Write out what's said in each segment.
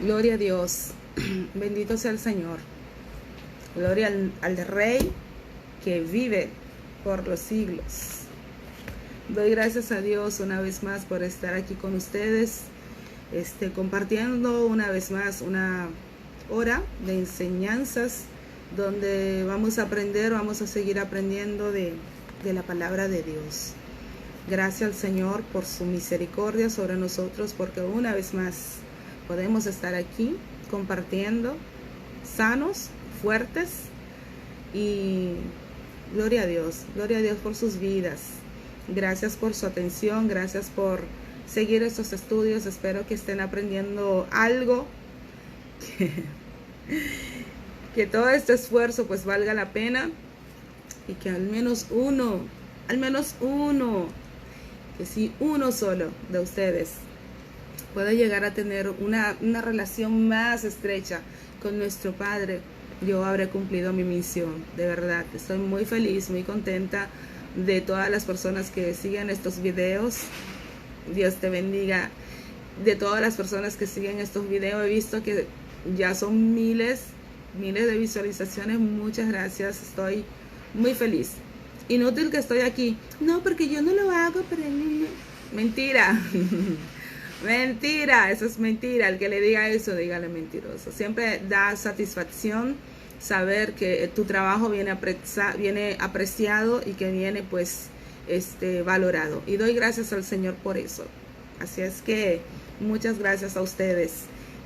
Gloria a Dios. Bendito sea el Señor. Gloria al Rey que vive por los siglos. Doy gracias a Dios una vez más por estar aquí con ustedes, compartiendo una vez más una hora de enseñanzas donde vamos a aprender, vamos a seguir aprendiendo de la palabra de Dios. Gracias al Señor por su misericordia sobre nosotros, porque una vez más podemos estar aquí compartiendo, sanos, fuertes, y gloria a Dios por sus vidas. Gracias por su atención, gracias por seguir estos estudios. Espero que estén aprendiendo algo, que todo este esfuerzo pues valga la pena, y que al menos uno, que si uno solo de ustedes puede llegar a tener una relación más estrecha con nuestro Padre, yo habré cumplido mi misión. De verdad, estoy muy feliz, muy contenta de todas las personas que siguen estos videos. Dios te bendiga. De todas las personas que siguen estos videos, he visto que ya son miles de visualizaciones. Muchas gracias, estoy muy feliz. Inútil que estoy aquí. No, porque yo no lo hago, pero mentira. Mentira, eso es mentira. El que le diga eso, dígale mentiroso. Siempre da satisfacción saber que tu trabajo viene apreciado y que viene pues valorado. Y doy gracias al Señor por eso. Así es que muchas gracias a ustedes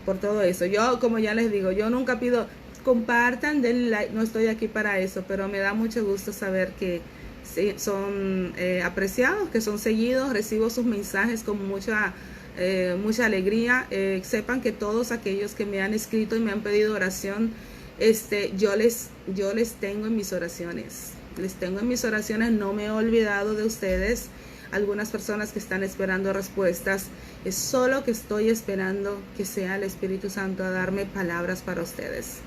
por todo eso. Yo, como ya les digo, yo nunca pido compartan, denle like, no estoy aquí para eso, pero me da mucho gusto saber que son apreciados, que son seguidos. Recibo sus mensajes con mucha alegría. Sepan que todos aquellos que me han escrito y me han pedido oración, yo les tengo en mis oraciones. Les tengo en mis oraciones, no me he olvidado de ustedes. Algunas personas que están esperando respuestas, es solo que estoy esperando que sea el Espíritu Santo a darme palabras para ustedes.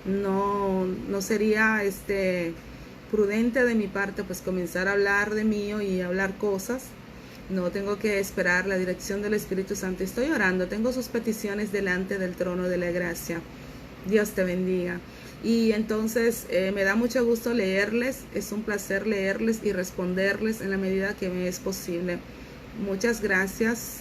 No sería prudente de mi parte pues comenzar a hablar de mí y hablar cosas. No, tengo que esperar la dirección del Espíritu Santo. Estoy orando, tengo sus peticiones delante del trono de la gracia. Dios te bendiga. Y entonces me da mucho gusto leerles, es un placer leerles y responderles en la medida que me es posible. Muchas gracias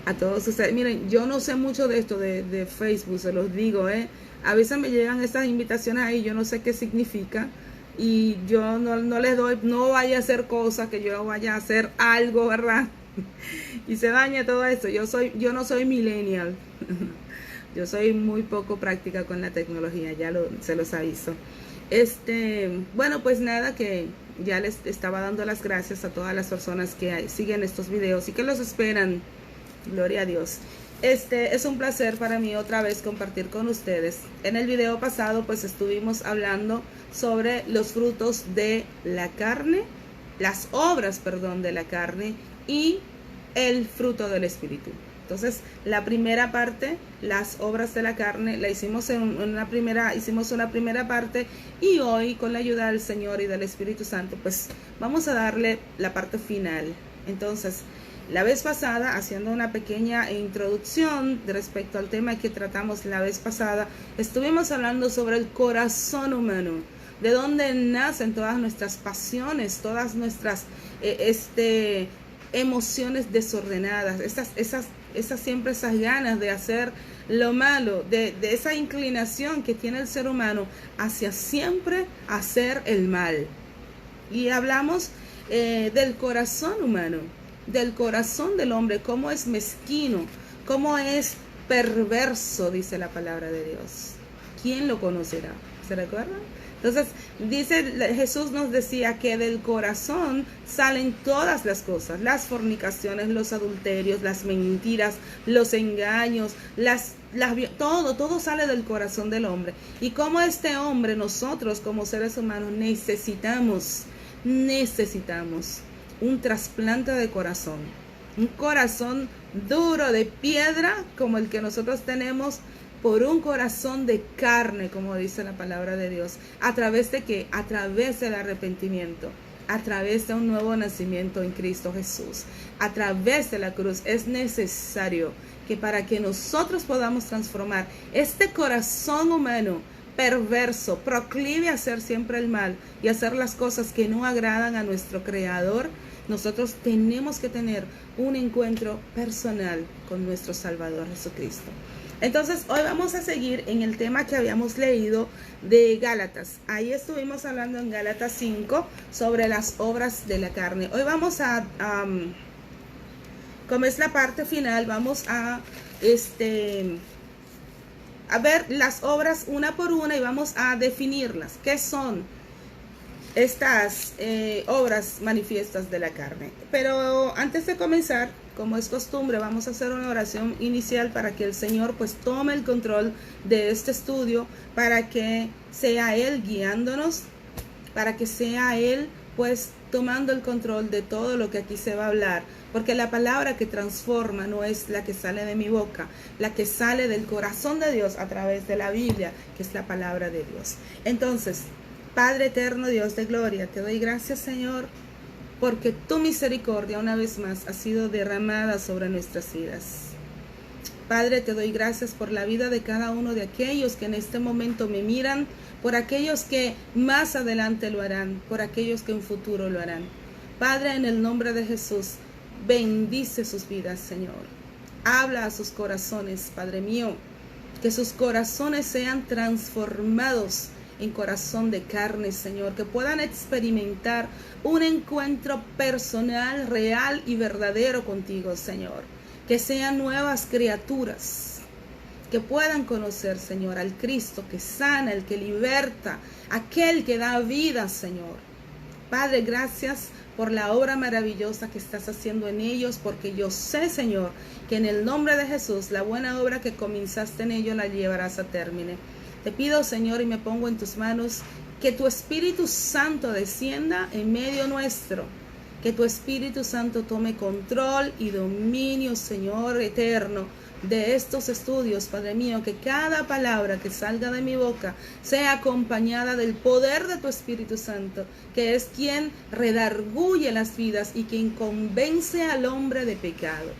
a todos ustedes. Miren, yo no sé mucho de esto de Facebook, se los digo, a veces me llegan estas invitaciones ahí, yo no sé qué significa, y yo no les doy, no vaya a hacer cosas que yo vaya a hacer algo, ¿verdad? Y se daña todo esto. Yo no soy millennial. Yo soy muy poco práctica con la tecnología, se los aviso. Bueno, pues nada, que ya les estaba dando las gracias a todas las personas que siguen estos videos y que los esperan. Gloria a Dios. Es un placer para mí otra vez compartir con ustedes. En el video pasado pues estuvimos hablando sobre los frutos de la carne, las obras, perdón, de la carne y el fruto del Espíritu. Entonces, la primera parte, las obras de la carne, la hicimos hicimos una primera parte, y hoy, con la ayuda del Señor y del Espíritu Santo, pues vamos a darle la parte final. Entonces, la vez pasada, haciendo una pequeña introducción respecto al tema que tratamos la vez pasada, estuvimos hablando sobre el corazón humano, de dónde nacen todas nuestras pasiones, todas nuestras emociones desordenadas, siempre esas ganas de hacer lo malo, de esa inclinación que tiene el ser humano hacia siempre hacer el mal. Y hablamos del corazón humano, del corazón del hombre, cómo es mezquino, cómo es perverso, dice la palabra de Dios. ¿Quién lo conocerá? ¿Se recuerdan? Entonces, Jesús nos decía que del corazón salen todas las cosas: las fornicaciones, los adulterios, las mentiras, los engaños, todo sale del corazón del hombre. Y como este hombre, nosotros como seres humanos necesitamos un trasplante de corazón, un corazón duro de piedra como el que nosotros tenemos, por un corazón de carne, como dice la palabra de Dios. ¿A través de qué? A través del arrepentimiento. a través de un nuevo nacimiento en Cristo Jesús. A través de la cruz es necesario que para que nosotros podamos transformar este corazón humano perverso, proclive a hacer siempre el mal y hacer las cosas que no agradan a nuestro Creador, nosotros tenemos que tener un encuentro personal con nuestro Salvador Jesucristo. Entonces hoy vamos a seguir en el tema que habíamos leído de Gálatas. Ahí estuvimos hablando en Gálatas 5 sobre las obras de la carne. Hoy vamos a como es la parte final, vamos a ver las obras una por una y vamos a definirlas. ¿Qué son estas obras manifiestas de la carne? Pero antes de comenzar, como es costumbre, vamos a hacer una oración inicial para que el Señor pues tome el control de este estudio, para que sea Él guiándonos, para que sea Él pues tomando el control de todo lo que aquí se va a hablar, porque la palabra que transforma no es la que sale de mi boca, la que sale del corazón de Dios a través de la Biblia, que es la palabra de Dios. Entonces, Padre eterno, Dios de gloria, te doy gracias, Señor, porque tu misericordia una vez más ha sido derramada sobre nuestras vidas. Padre, te doy gracias por la vida de cada uno de aquellos que en este momento me miran, por aquellos que más adelante lo harán, por aquellos que en futuro lo harán. Padre, en el nombre de Jesús, bendice sus vidas, Señor. Habla a sus corazones, Padre mío, que sus corazones sean transformados en corazón de carne, Señor, que puedan experimentar un encuentro personal, real y verdadero contigo, Señor, que sean nuevas criaturas, que puedan conocer, Señor, al Cristo que sana, el que liberta, aquel que da vida, Señor. Padre, gracias por la obra maravillosa que estás haciendo en ellos, porque yo sé, Señor, que en el nombre de Jesús, la buena obra que comenzaste en ellos la llevarás a término. Te pido, Señor, y me pongo en tus manos, que tu Espíritu Santo descienda en medio nuestro, que tu Espíritu Santo tome control y dominio, Señor eterno, de estos estudios, Padre mío, que cada palabra que salga de mi boca sea acompañada del poder de tu Espíritu Santo, que es quien redarguye las vidas y quien convence al hombre de pecado.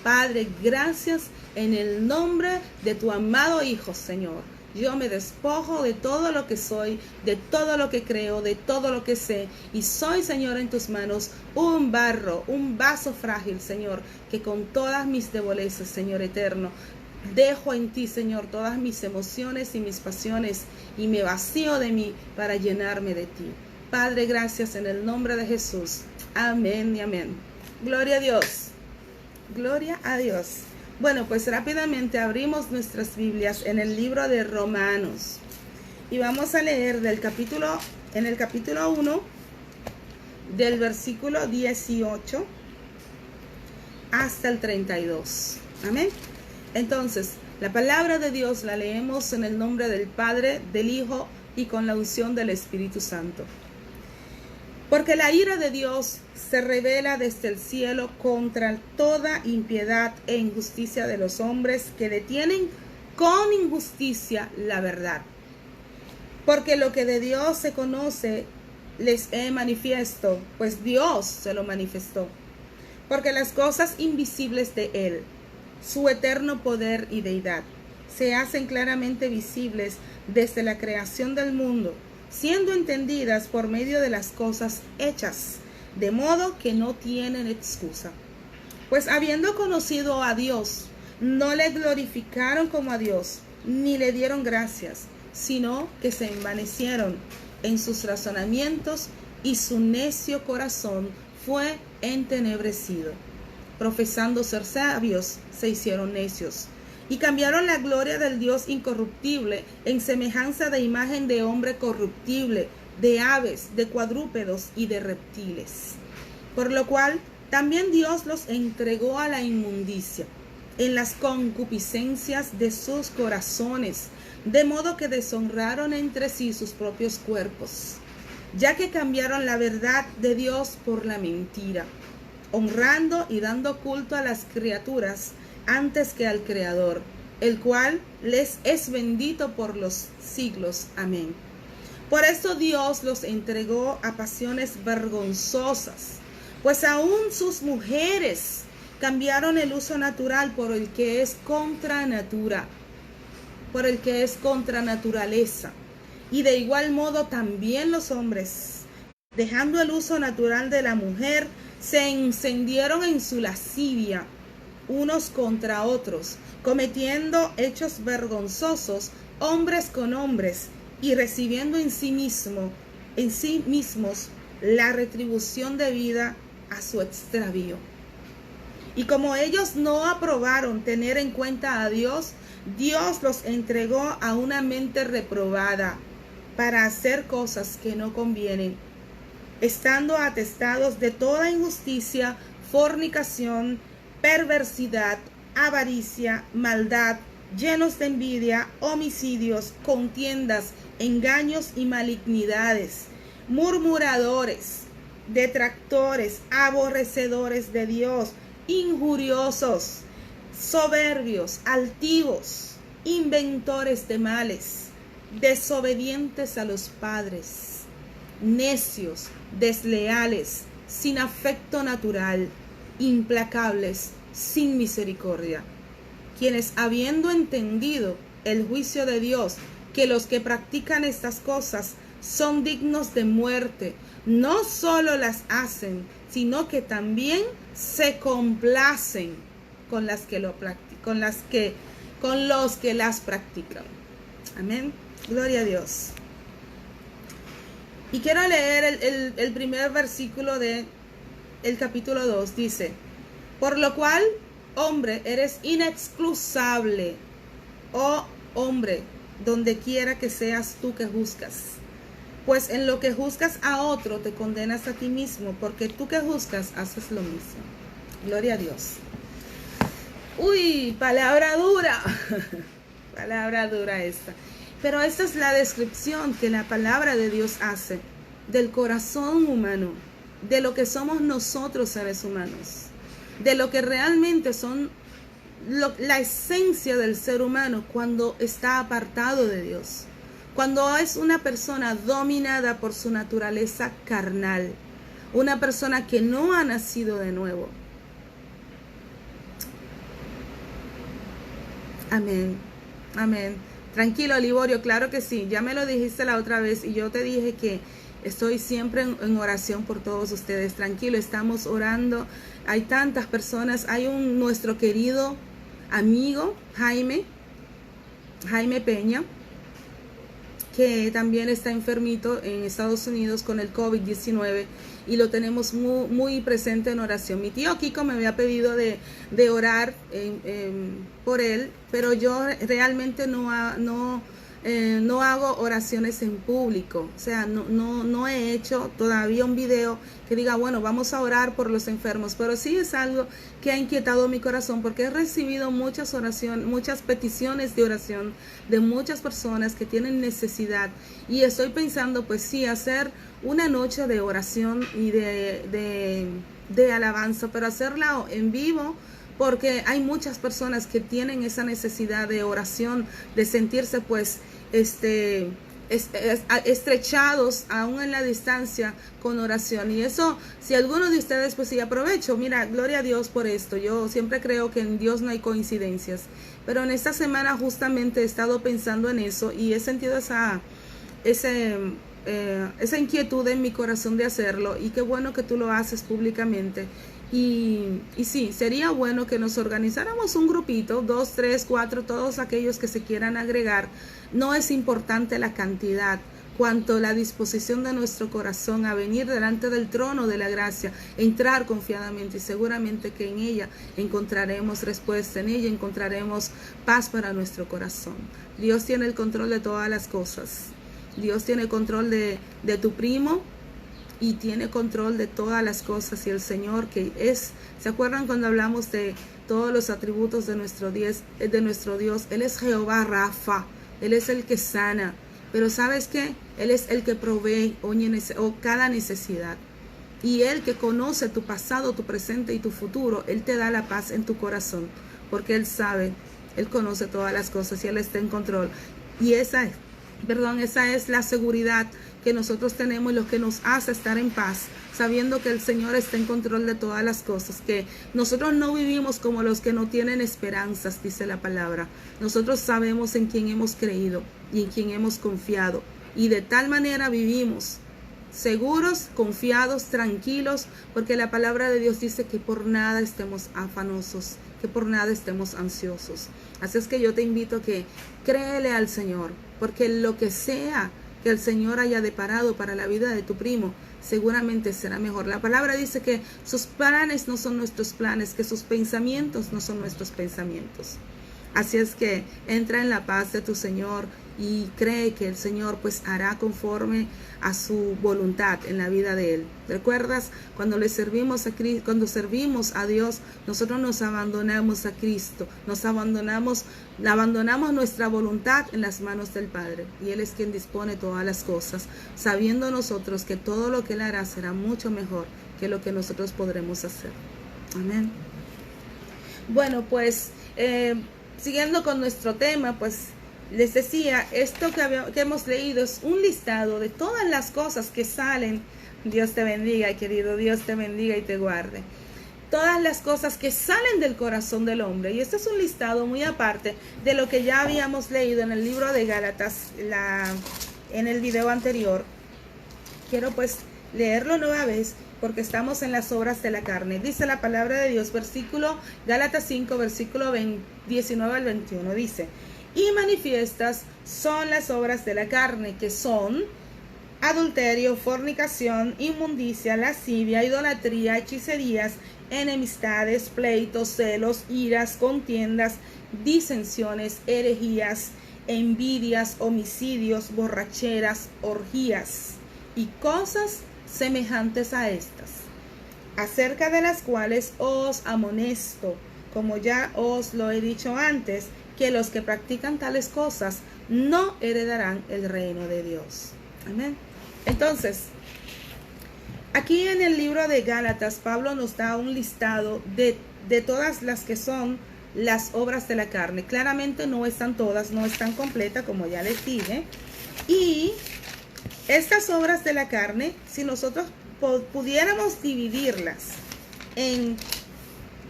Padre, gracias en el nombre de tu amado Hijo, Señor. Yo me despojo de todo lo que soy, de todo lo que creo, de todo lo que sé. Y soy, Señor, en tus manos un barro, un vaso frágil, Señor, que con todas mis debilidades, Señor eterno, dejo en ti, Señor, todas mis emociones y mis pasiones y me vacío de mí para llenarme de ti. Padre, gracias en el nombre de Jesús. Amén y amén. Gloria a Dios. Gloria a Dios. Bueno, pues rápidamente abrimos nuestras Biblias en el libro de Romanos y vamos a leer en el capítulo 1, del versículo 18 hasta el 32. Amén. Entonces, la palabra de Dios la leemos en el nombre del Padre, del Hijo y con la unción del Espíritu Santo. Porque la ira de Dios se revela desde el cielo contra toda impiedad e injusticia de los hombres que detienen con injusticia la verdad. Porque lo que de Dios se conoce les he manifiesto, pues Dios se lo manifestó. Porque las cosas invisibles de Él, su eterno poder y deidad, se hacen claramente visibles desde la creación del mundo, siendo entendidas por medio de las cosas hechas, de modo que no tienen excusa. Pues habiendo conocido a Dios, no le glorificaron como a Dios, ni le dieron gracias, sino que se envanecieron en sus razonamientos y su necio corazón fue entenebrecido. Profesando ser sabios, se hicieron necios y cambiaron la gloria del Dios incorruptible en semejanza de imagen de hombre corruptible, de aves, de cuadrúpedos y de reptiles. Por lo cual también Dios los entregó a la inmundicia en las concupiscencias de sus corazones, de modo que deshonraron entre sí sus propios cuerpos, ya que cambiaron la verdad de Dios por la mentira, honrando y dando culto a las criaturas antes que al Creador, el cual les es bendito por los siglos. Amén. Por esto Dios los entregó a pasiones vergonzosas, pues aún sus mujeres cambiaron el uso natural por el que es contra natura, por el que es contra naturaleza. Y de igual modo también los hombres, dejando el uso natural de la mujer, se encendieron en su lascivia unos contra otros, cometiendo hechos vergonzosos hombres con hombres, y recibiendo en sí mismos la retribución debida a su extravío. Y como ellos no aprobaron tener en cuenta a Dios, Dios los entregó a una mente reprobada para hacer cosas que no convienen, estando atestados de toda injusticia, fornicación, perversidad, avaricia, maldad, llenos de envidia, homicidios, contiendas, engaños y malignidades, murmuradores, detractores, aborrecedores de Dios, injuriosos, soberbios, altivos, inventores de males, desobedientes a los padres, necios, desleales, sin afecto natural, implacables, sin misericordia, quienes habiendo entendido el juicio de Dios, que los que practican estas cosas son dignos de muerte, no solo las hacen, sino que también se complacen con los que las practican. Amén. Gloria a Dios. Y quiero leer el primer versículo de el capítulo 2. Dice: por lo cual, hombre, eres inexcusable, oh hombre, donde quiera que seas tú que juzgas. Pues en lo que juzgas a otro te condenas a ti mismo, porque tú que juzgas haces lo mismo. Gloria a Dios. Uy, palabra dura. Palabra dura esta. Pero esta es la descripción que la palabra de Dios hace del corazón humano, de lo que somos nosotros seres humanos, de lo que realmente son la esencia del ser humano cuando está apartado de Dios, cuando es una persona dominada por su naturaleza carnal, una persona que no ha nacido de nuevo. Amén, amén. Tranquilo, Liborio, claro que sí, ya me lo dijiste la otra vez y yo te dije que estoy siempre en oración por todos ustedes. Tranquilo, estamos orando. Hay tantas personas. Hay nuestro querido amigo Jaime Peña, que también está enfermito en Estados Unidos con el COVID-19 y lo tenemos muy presente en oración. Mi tío Kiko me había pedido de orar por él, pero yo realmente no hago oraciones en público. O sea, no he hecho todavía un video que diga, bueno, vamos a orar por los enfermos, pero sí es algo que ha inquietado mi corazón, porque he recibido muchas peticiones de oración de muchas personas que tienen necesidad, y estoy pensando, pues sí, hacer una noche de oración y de alabanza, pero hacerla en vivo, porque hay muchas personas que tienen esa necesidad de oración, de sentirse pues estrechados aún en la distancia con oración. Y eso, si alguno de ustedes, pues sí, aprovecho, mira, gloria a Dios por esto. Yo siempre creo que en Dios no hay coincidencias, pero en esta semana justamente he estado pensando en eso y he sentido esa inquietud en mi corazón de hacerlo, y qué bueno que tú lo haces públicamente. Y sí, sería bueno que nos organizáramos un grupito, 2, 3, 4, todos aquellos que se quieran agregar. No es importante la cantidad, cuanto la disposición de nuestro corazón a venir delante del trono de la gracia, entrar confiadamente, y seguramente que en ella encontraremos respuesta, en ella encontraremos paz para nuestro corazón. Dios tiene el control de todas las cosas. Dios tiene control de tu primo, y tiene control de todas las cosas. Y el Señor, que es, ¿se acuerdan cuando hablamos de todos los atributos de nuestro Dios? Él es Jehová Rafa, Él es el que sana, pero ¿sabes qué? Él es el que provee cada necesidad, y Él que conoce tu pasado, tu presente y tu futuro. Él te da la paz en tu corazón, porque Él sabe, Él conoce todas las cosas y Él está en control. Y esa Perdón, esa es la seguridad que nosotros tenemos y lo que nos hace estar en paz, sabiendo que el Señor está en control de todas las cosas, que nosotros no vivimos como los que no tienen esperanzas, dice la palabra. Nosotros sabemos en quién hemos creído y en quién hemos confiado, y de tal manera vivimos seguros, confiados, tranquilos, porque la palabra de Dios dice que por nada estemos afanosos, que por nada estemos ansiosos. Así es que yo te invito a que créele al Señor, porque lo que sea que el Señor haya deparado para la vida de tu primo, seguramente será mejor. La palabra dice que sus planes no son nuestros planes, que sus pensamientos no son nuestros pensamientos. Así es que entra en la paz de tu Señor y cree que el Señor pues hará conforme a su voluntad en la vida de él. ¿Recuerdas? Cuando le servimos a Cristo, cuando servimos a Dios, nosotros nos abandonamos a Cristo, abandonamos nuestra voluntad en las manos del Padre, y Él es quien dispone todas las cosas, sabiendo nosotros que todo lo que Él hará será mucho mejor que lo que nosotros podremos hacer. Amén. Bueno, pues siguiendo con nuestro tema, pues les decía, esto que hemos leído es un listado de todas las cosas que salen. Dios te bendiga, querido, Dios te bendiga y te guarde. Todas las cosas que salen del corazón del hombre. Y este es un listado muy aparte de lo que ya habíamos leído en el libro de Gálatas, en el video anterior. Quiero pues leerlo nueva vez, porque estamos en las obras de la carne. Dice la palabra de Dios, Gálatas 5, versículo 19 al 21, dice: y manifiestas son las obras de la carne, que son adulterio, fornicación, inmundicia, lascivia, idolatría, hechicerías, enemistades, pleitos, celos, iras, contiendas, disensiones, herejías, envidias, homicidios, borracheras, orgías y cosas semejantes a estas, acerca de las cuales os amonesto, como ya os lo he dicho antes, que los que practican tales cosas no heredarán el reino de Dios. Amén. Entonces, aquí en el libro de Gálatas, Pablo nos da un listado de todas las que son las obras de la carne. Claramente no están todas, no están completas, como ya les dije. Y estas obras de la carne, si nosotros pudiéramos dividirlas en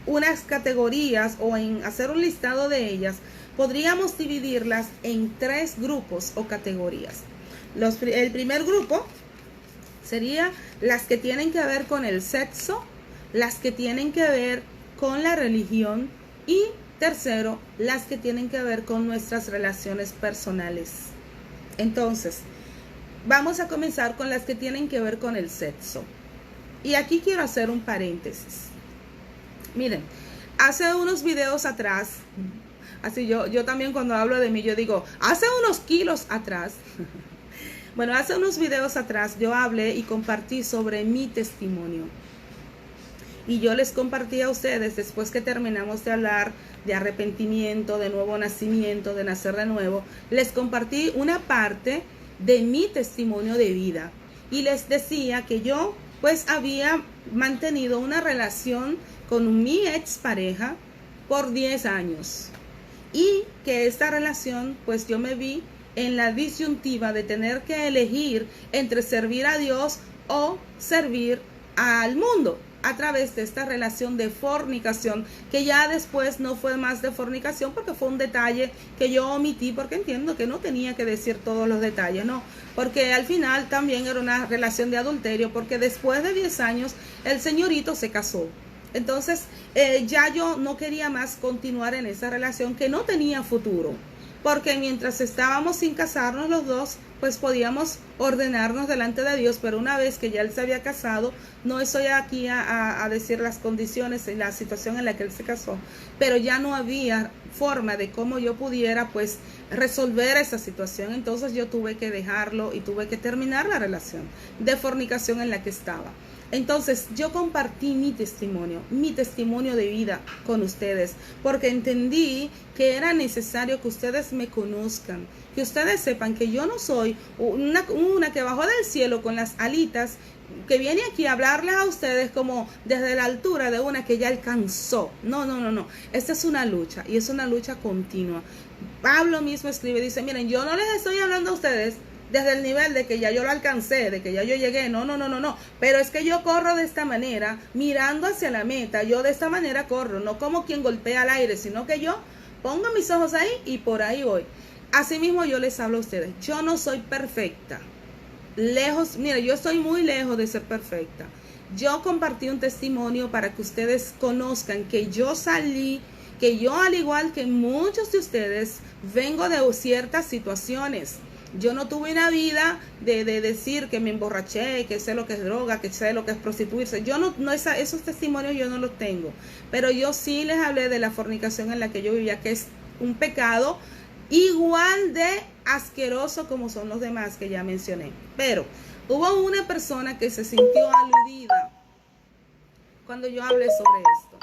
unas categorías o en hacer un listado de ellas, podríamos dividirlas en 3 grupos o categorías. El primer grupo sería las que tienen que ver con el sexo, las que tienen que ver con la religión, y tercero, las que tienen que ver con nuestras relaciones personales. Entonces, vamos a comenzar con las que tienen que ver con el sexo. Y aquí quiero hacer un paréntesis. Miren, hace unos videos atrás, así yo también cuando hablo de mí, yo digo, hace unos kilos atrás, bueno, hace unos videos atrás yo hablé y compartí sobre mi testimonio. Y yo les compartí a ustedes, después que terminamos de hablar de arrepentimiento, de nuevo nacimiento, de nacer de nuevo, les compartí una parte de mi testimonio de vida. Y les decía que yo pues había mantenido una relación con mi expareja por 10 años. Y que esta relación, pues yo me vi en la disyuntiva de tener que elegir entre servir a Dios o servir al mundo, a través de esta relación de fornicación, que ya después no fue más de fornicación porque fue un detalle que yo omití, porque entiendo que no tenía que decir todos los detalles, no, porque al final también era una relación de adulterio, porque después de 10 años el señorito se casó. Entonces ya yo no quería más continuar en esa relación que no tenía futuro, porque mientras estábamos sin casarnos los dos, pues podíamos ordenarnos delante de Dios, pero una vez que ya él se había casado, no estoy aquí a decir las condiciones y la situación en la que él se casó, pero ya no había forma de cómo yo pudiera pues resolver esa situación. Entonces yo tuve que dejarlo y tuve que terminar la relación de fornicación en la que estaba. Entonces yo compartí mi testimonio de vida con ustedes, porque entendí que era necesario que ustedes me conozcan, que ustedes sepan que yo no soy una que bajó del cielo con las alitas, que viene aquí a hablarles a ustedes como desde la altura de una que ya alcanzó. No. Esta es una lucha, y es una lucha continua. Pablo mismo escribe, dice, miren, yo no les estoy hablando a ustedes desde el nivel de que ya yo lo alcancé, de que ya yo llegué, no, pero es que yo corro de esta manera, mirando hacia la meta, yo de esta manera corro, no como quien golpea al aire, sino que yo pongo mis ojos ahí y por ahí voy. Asimismo yo les hablo a ustedes, yo no soy perfecta, lejos, mire, yo estoy muy lejos de ser perfecta. Yo compartí un testimonio para que ustedes conozcan que yo salí, que yo al igual que muchos de ustedes vengo de ciertas situaciones. Yo no tuve una vida de decir que me emborraché, que sé lo que es droga, que sé lo que es prostituirse. Yo no esos testimonios yo no los tengo. Pero yo sí les hablé de la fornicación en la que yo vivía, que es un pecado igual de asqueroso como son los demás que ya mencioné. Pero hubo una persona que se sintió aludida cuando yo hablé sobre esto.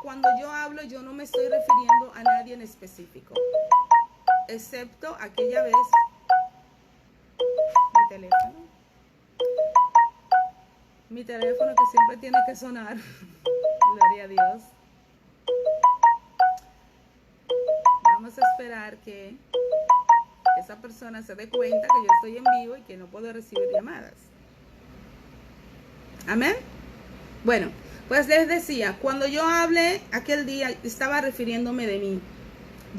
Cuando yo hablo, yo no me estoy refiriendo a nadie en específico, excepto aquella vez mi teléfono que siempre tiene que sonar. Gloria a Dios. Vamos a esperar que esa persona se dé cuenta que yo estoy en vivo y que no puedo recibir llamadas. Amén. Bueno, pues les decía, cuando yo hablé aquel día, estaba refiriéndome de mí.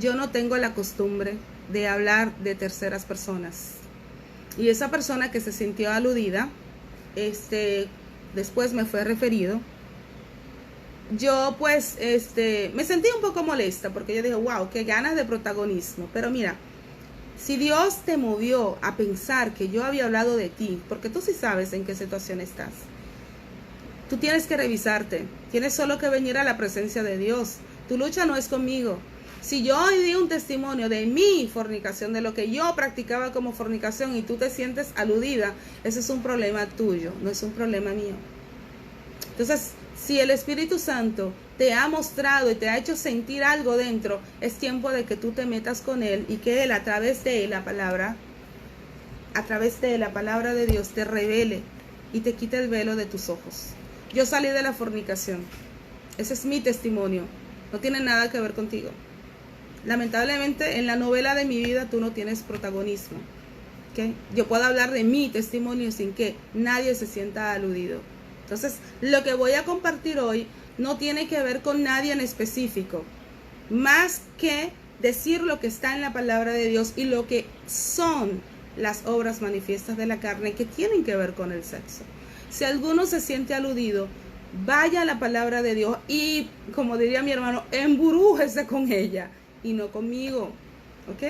Yo no tengo la costumbre de hablar de terceras personas. Y esa persona que se sintió aludida, después me fue referido. Yo pues, me sentí un poco molesta porque yo dije, wow, qué ganas de protagonismo. Pero mira, si Dios te movió a pensar que yo había hablado de ti, porque tú sí sabes en qué situación estás, tú tienes que revisarte. Tienes solo que venir a la presencia de Dios. Tu lucha no es conmigo. Si yo hoy di un testimonio de mi fornicación, de lo que yo practicaba como fornicación y tú te sientes aludida, ese es un problema tuyo, no es un problema mío. Entonces, si el Espíritu Santo te ha mostrado y te ha hecho sentir algo dentro, es tiempo de que tú te metas con Él y que Él a través de la palabra de Dios te revele y te quite el velo de tus ojos. Yo salí de la fornicación. Ese es mi testimonio. No tiene nada que ver contigo. Lamentablemente en la novela de mi vida tú no tienes protagonismo. ¿Okay? Yo puedo hablar de mi testimonio sin que nadie se sienta aludido. Entonces, lo que voy a compartir hoy no tiene que ver con nadie en específico, más que decir lo que está en la palabra de Dios y lo que son las obras manifiestas de la carne que tienen que ver con el sexo. Si alguno se siente aludido, vaya a la palabra de Dios y, como diría mi hermano, emburújese con ella y no conmigo. ¿Ok?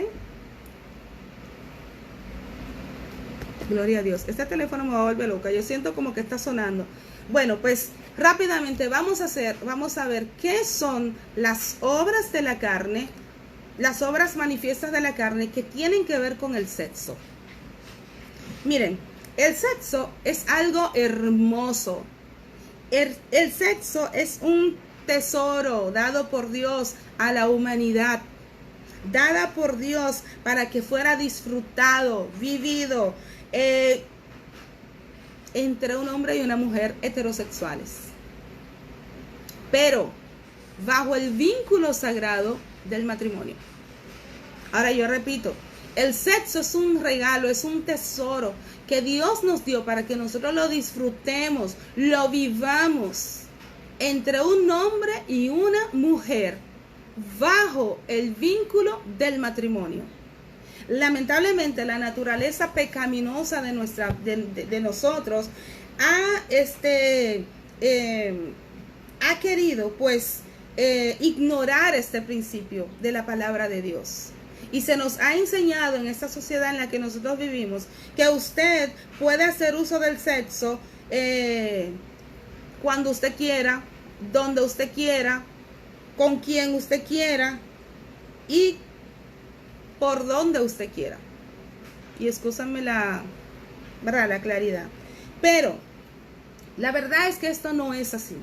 Gloria a Dios. Este teléfono me va a volver loca. Yo siento como que está sonando. Bueno, pues rápidamente vamos a ver qué son las obras de la carne, las obras manifiestas de la carne que tienen que ver con el sexo. Miren, el sexo es algo hermoso. El sexo es un tesoro dado por Dios a la humanidad, dada por Dios para que fuera disfrutado, vivido entre un hombre y una mujer heterosexuales, pero bajo el vínculo sagrado del matrimonio. Ahora yo repito, el sexo es un regalo, es un tesoro que Dios nos dio para que nosotros lo disfrutemos, lo vivamos entre un hombre y una mujer bajo el vínculo del matrimonio. Lamentablemente la naturaleza pecaminosa de nosotros ha querido pues ignorar este principio de la palabra de Dios. Y se nos ha enseñado en esta sociedad en la que nosotros vivimos que usted puede hacer uso del sexo cuando usted quiera, donde usted quiera, con quien usted quiera y por donde usted quiera. Y excúsame la claridad. Pero la verdad es que esto no es así.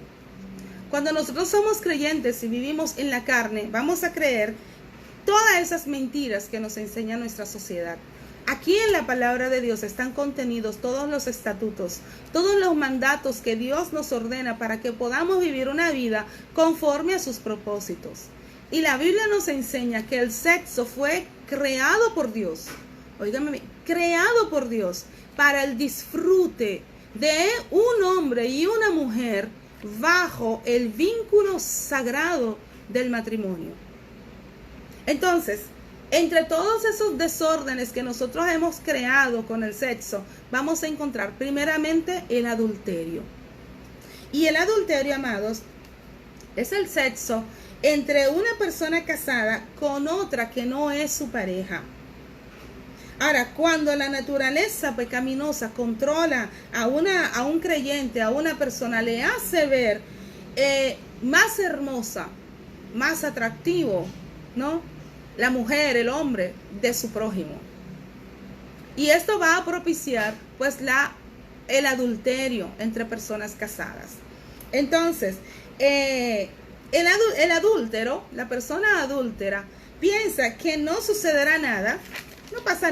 Cuando nosotros somos creyentes y vivimos en la carne, vamos a creer todas esas mentiras que nos enseña nuestra sociedad. Aquí en la palabra de Dios están contenidos todos los estatutos, todos los mandatos que Dios nos ordena para que podamos vivir una vida conforme a sus propósitos. Y la Biblia nos enseña que el sexo fue creado por Dios. Óigame bien, creado por Dios para el disfrute de un hombre y una mujer bajo el vínculo sagrado del matrimonio. Entonces, entre todos esos desórdenes que nosotros hemos creado con el sexo, vamos a encontrar primeramente el adulterio. Y el adulterio, amados, es el sexo entre una persona casada con otra que no es su pareja. Ahora, cuando la naturaleza pecaminosa controla a un creyente, a una persona, le hace ver más hermosa, más atractivo, ¿no?, la mujer, el hombre de su prójimo. Y esto va a propiciar pues el adulterio entre personas casadas. Entonces, el adúltero, la persona adúltera, piensa que no sucederá nada, no pasa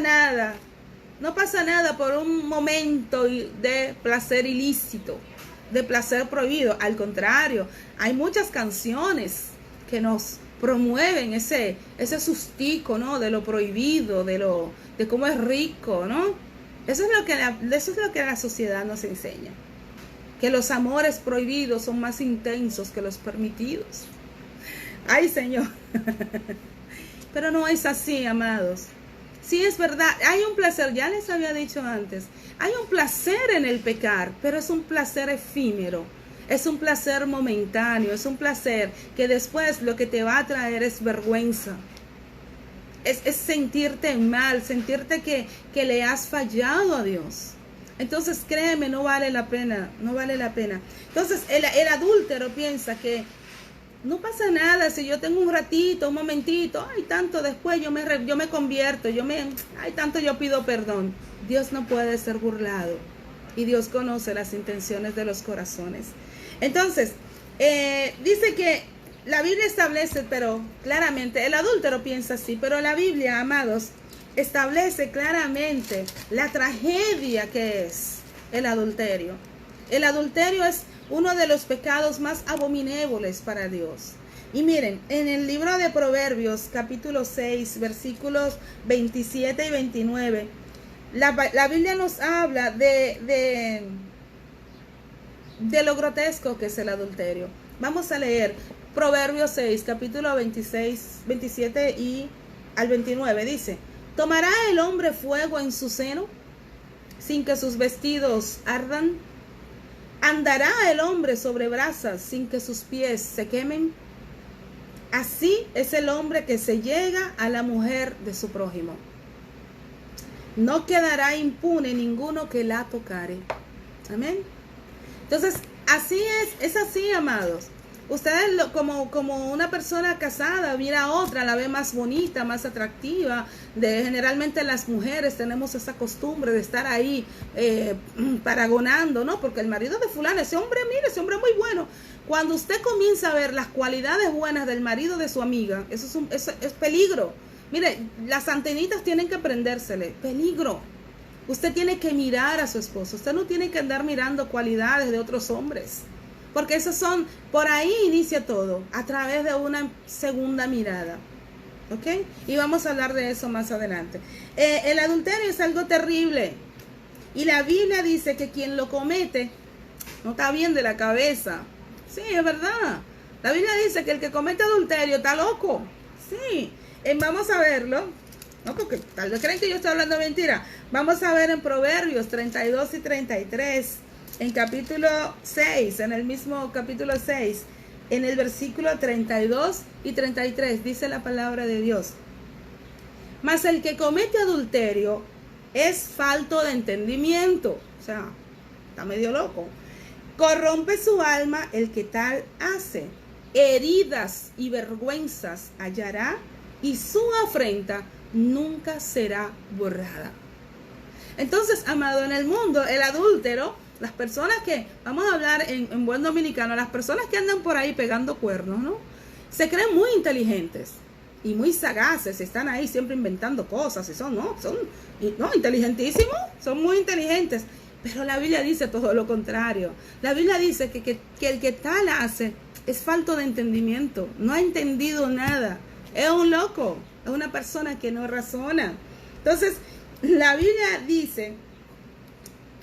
nada por un momento de placer ilícito, de placer prohibido. Al contrario, hay muchas canciones que nos promueven ese sustico, ¿no?, de lo prohibido, de cómo es rico, ¿no? Eso es lo que la sociedad nos enseña, que los amores prohibidos son más intensos que los permitidos. Ay, Señor. Pero no es así, amados. Sí, es verdad, hay un placer, ya les había dicho antes, hay un placer en el pecar, pero es un placer efímero. Es un placer momentáneo, es un placer que después lo que te va a traer es vergüenza. Es sentirte mal, sentirte que le has fallado a Dios. Entonces créeme, no vale la pena, no vale la pena. Entonces el adúltero piensa que no pasa nada si yo tengo un ratito, un momentito, ay, tanto después yo me convierto, ay, tanto yo pido perdón. Dios no puede ser burlado y Dios conoce las intenciones de los corazones. Entonces, dice que la Biblia establece, pero claramente, el adúltero piensa así, pero la Biblia, amados, establece claramente la tragedia que es el adulterio. El adulterio es uno de los pecados más abominables para Dios. Y miren, en el libro de Proverbios, capítulo 6, versículos 27 y 29, la Biblia nos habla de lo grotesco que es el adulterio. Vamos a leer Proverbios 6, capítulo 26, 27 y al 29. Dice: ¿tomará el hombre fuego en su seno sin que sus vestidos ardan? ¿Andará el hombre sobre brasas sin que sus pies se quemen? Así es el hombre que se llega a la mujer de su prójimo. No quedará impune ninguno que la tocare. Amén. Entonces, así es así, amados. Ustedes como una persona casada mira a otra, la ve más bonita, más atractiva. Generalmente las mujeres tenemos esa costumbre de estar ahí paragonando, ¿no? Porque el marido de fulana, ese hombre, mire, ese hombre es muy bueno. Cuando usted comienza a ver las cualidades buenas del marido de su amiga, eso es peligro. Mire, las antenitas tienen que prendérsele. Peligro. Usted tiene que mirar a su esposo. Usted no tiene que andar mirando cualidades de otros hombres. Porque esos son, por ahí inicia todo, a través de una segunda mirada. ¿Ok? Y vamos a hablar de eso más adelante. El adulterio es algo terrible. Y la Biblia dice que quien lo comete no está bien de la cabeza. Sí, es verdad. La Biblia dice que el que comete adulterio está loco. Sí. Vamos a verlo. No, porque tal vez creen que yo estoy hablando mentira. Vamos a ver en Proverbios 32 y 33. En capítulo 6, en el mismo capítulo 6, en el versículo 32 y 33, dice la palabra de Dios: mas el que comete adulterio es falto de entendimiento. O sea, está medio loco. Corrompe su alma el que tal hace. Heridas y vergüenzas hallará, y su afrenta nunca será borrada. Entonces, amado, en el mundo, el adúltero, las personas que, vamos a hablar en buen dominicano, las personas que andan por ahí pegando cuernos, ¿no? Se creen muy inteligentes y muy sagaces, están ahí siempre inventando cosas, y son inteligentísimos, son muy inteligentes. Pero la Biblia dice todo lo contrario. La Biblia dice que el que tal hace, es falto de entendimiento, no ha entendido nada, es un loco, es una persona que no razona. Entonces, la Biblia dice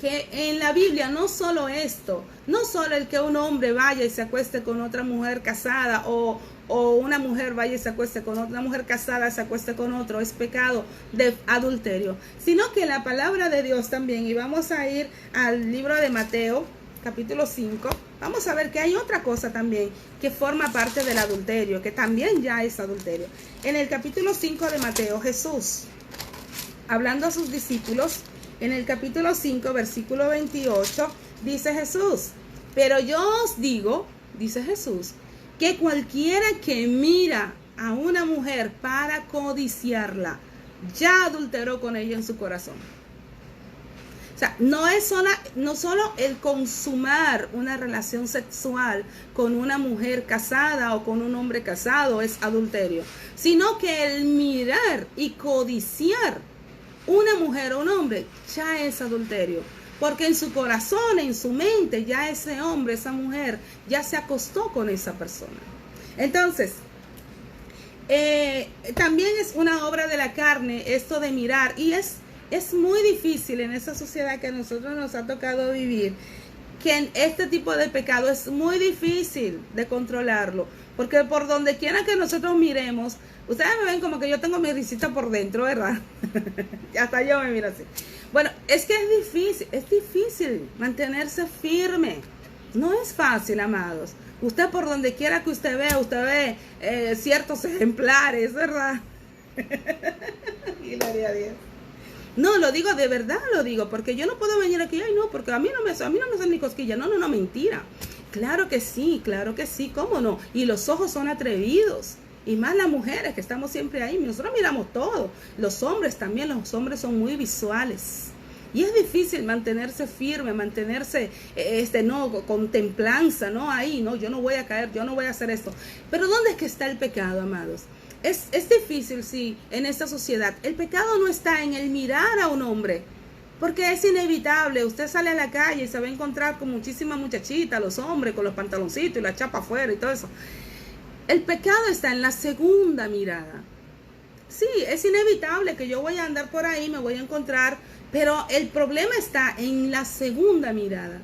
que en la Biblia no solo esto, no solo el que un hombre vaya y se acueste con otra mujer casada o una mujer vaya y se acueste con otra mujer casada, se acueste con otro, es pecado de adulterio, sino que la palabra de Dios también, y vamos a ir al libro de Mateo, capítulo 5, vamos a ver que hay otra cosa también que forma parte del adulterio, que también ya es adulterio. En el capítulo 5 de Mateo, Jesús, hablando a sus discípulos, en el capítulo 5, versículo 28, dice Jesús, pero yo os digo, dice Jesús, que cualquiera que mira a una mujer para codiciarla, ya adulteró con ella en su corazón. O sea, no solo el consumar una relación sexual con una mujer casada o con un hombre casado es adulterio, sino que el mirar y codiciar una mujer o un hombre ya es adulterio, porque en su corazón, en su mente, ya ese hombre, esa mujer, ya se acostó con esa persona. Entonces, también es una obra de la carne esto de mirar, y es muy difícil en esa sociedad que a nosotros nos ha tocado vivir, que en este tipo de pecado es muy difícil de controlarlo, porque por donde quiera que nosotros miremos, ustedes me ven como que yo tengo mi risita por dentro, ¿verdad? Hasta yo me miro así. Bueno, es que es difícil mantenerse firme. No es fácil, amados. Usted por donde quiera que usted ve ciertos ejemplares, ¿verdad? Gloria a Dios. No, lo digo de verdad, lo digo, porque yo no puedo venir aquí, ay no, porque a mí no me son ni cosquillas. No, mentira. Claro que sí, cómo no. Y los ojos son atrevidos. Y más las mujeres que estamos siempre ahí, nosotros miramos todo. Los hombres también, los hombres son muy visuales. Y es difícil mantenerse firme, mantenerse con templanza, ¿no? Ahí, no, yo no voy a caer, yo no voy a hacer esto. Pero ¿dónde es que está el pecado, amados? Es difícil, sí, en esta sociedad. El pecado no está en el mirar a un hombre, porque es inevitable. Usted sale a la calle y se va a encontrar con muchísimas muchachitas, los hombres con los pantaloncitos y la chapa afuera y todo eso. El pecado está en la segunda mirada. Sí, es inevitable que yo voy a andar por ahí, me voy a encontrar, pero el problema está en la segunda mirada.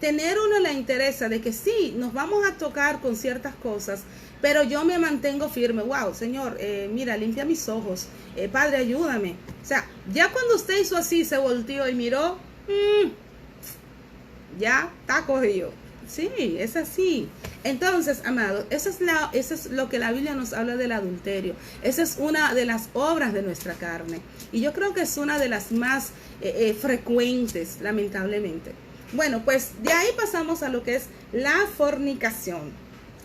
Tener uno la interesa de que sí, nos vamos a tocar con ciertas cosas, pero yo me mantengo firme. Wow, Señor, mira, limpia mis ojos. Padre, ayúdame. O sea, ya cuando usted hizo así, se volteó y miró, ya está cogido. Sí, es así. Entonces, amados, eso es lo que la Biblia nos habla del adulterio. Esa es una de las obras de nuestra carne. Y yo creo que es una de las más frecuentes, lamentablemente. Bueno, pues de ahí pasamos a lo que es la fornicación.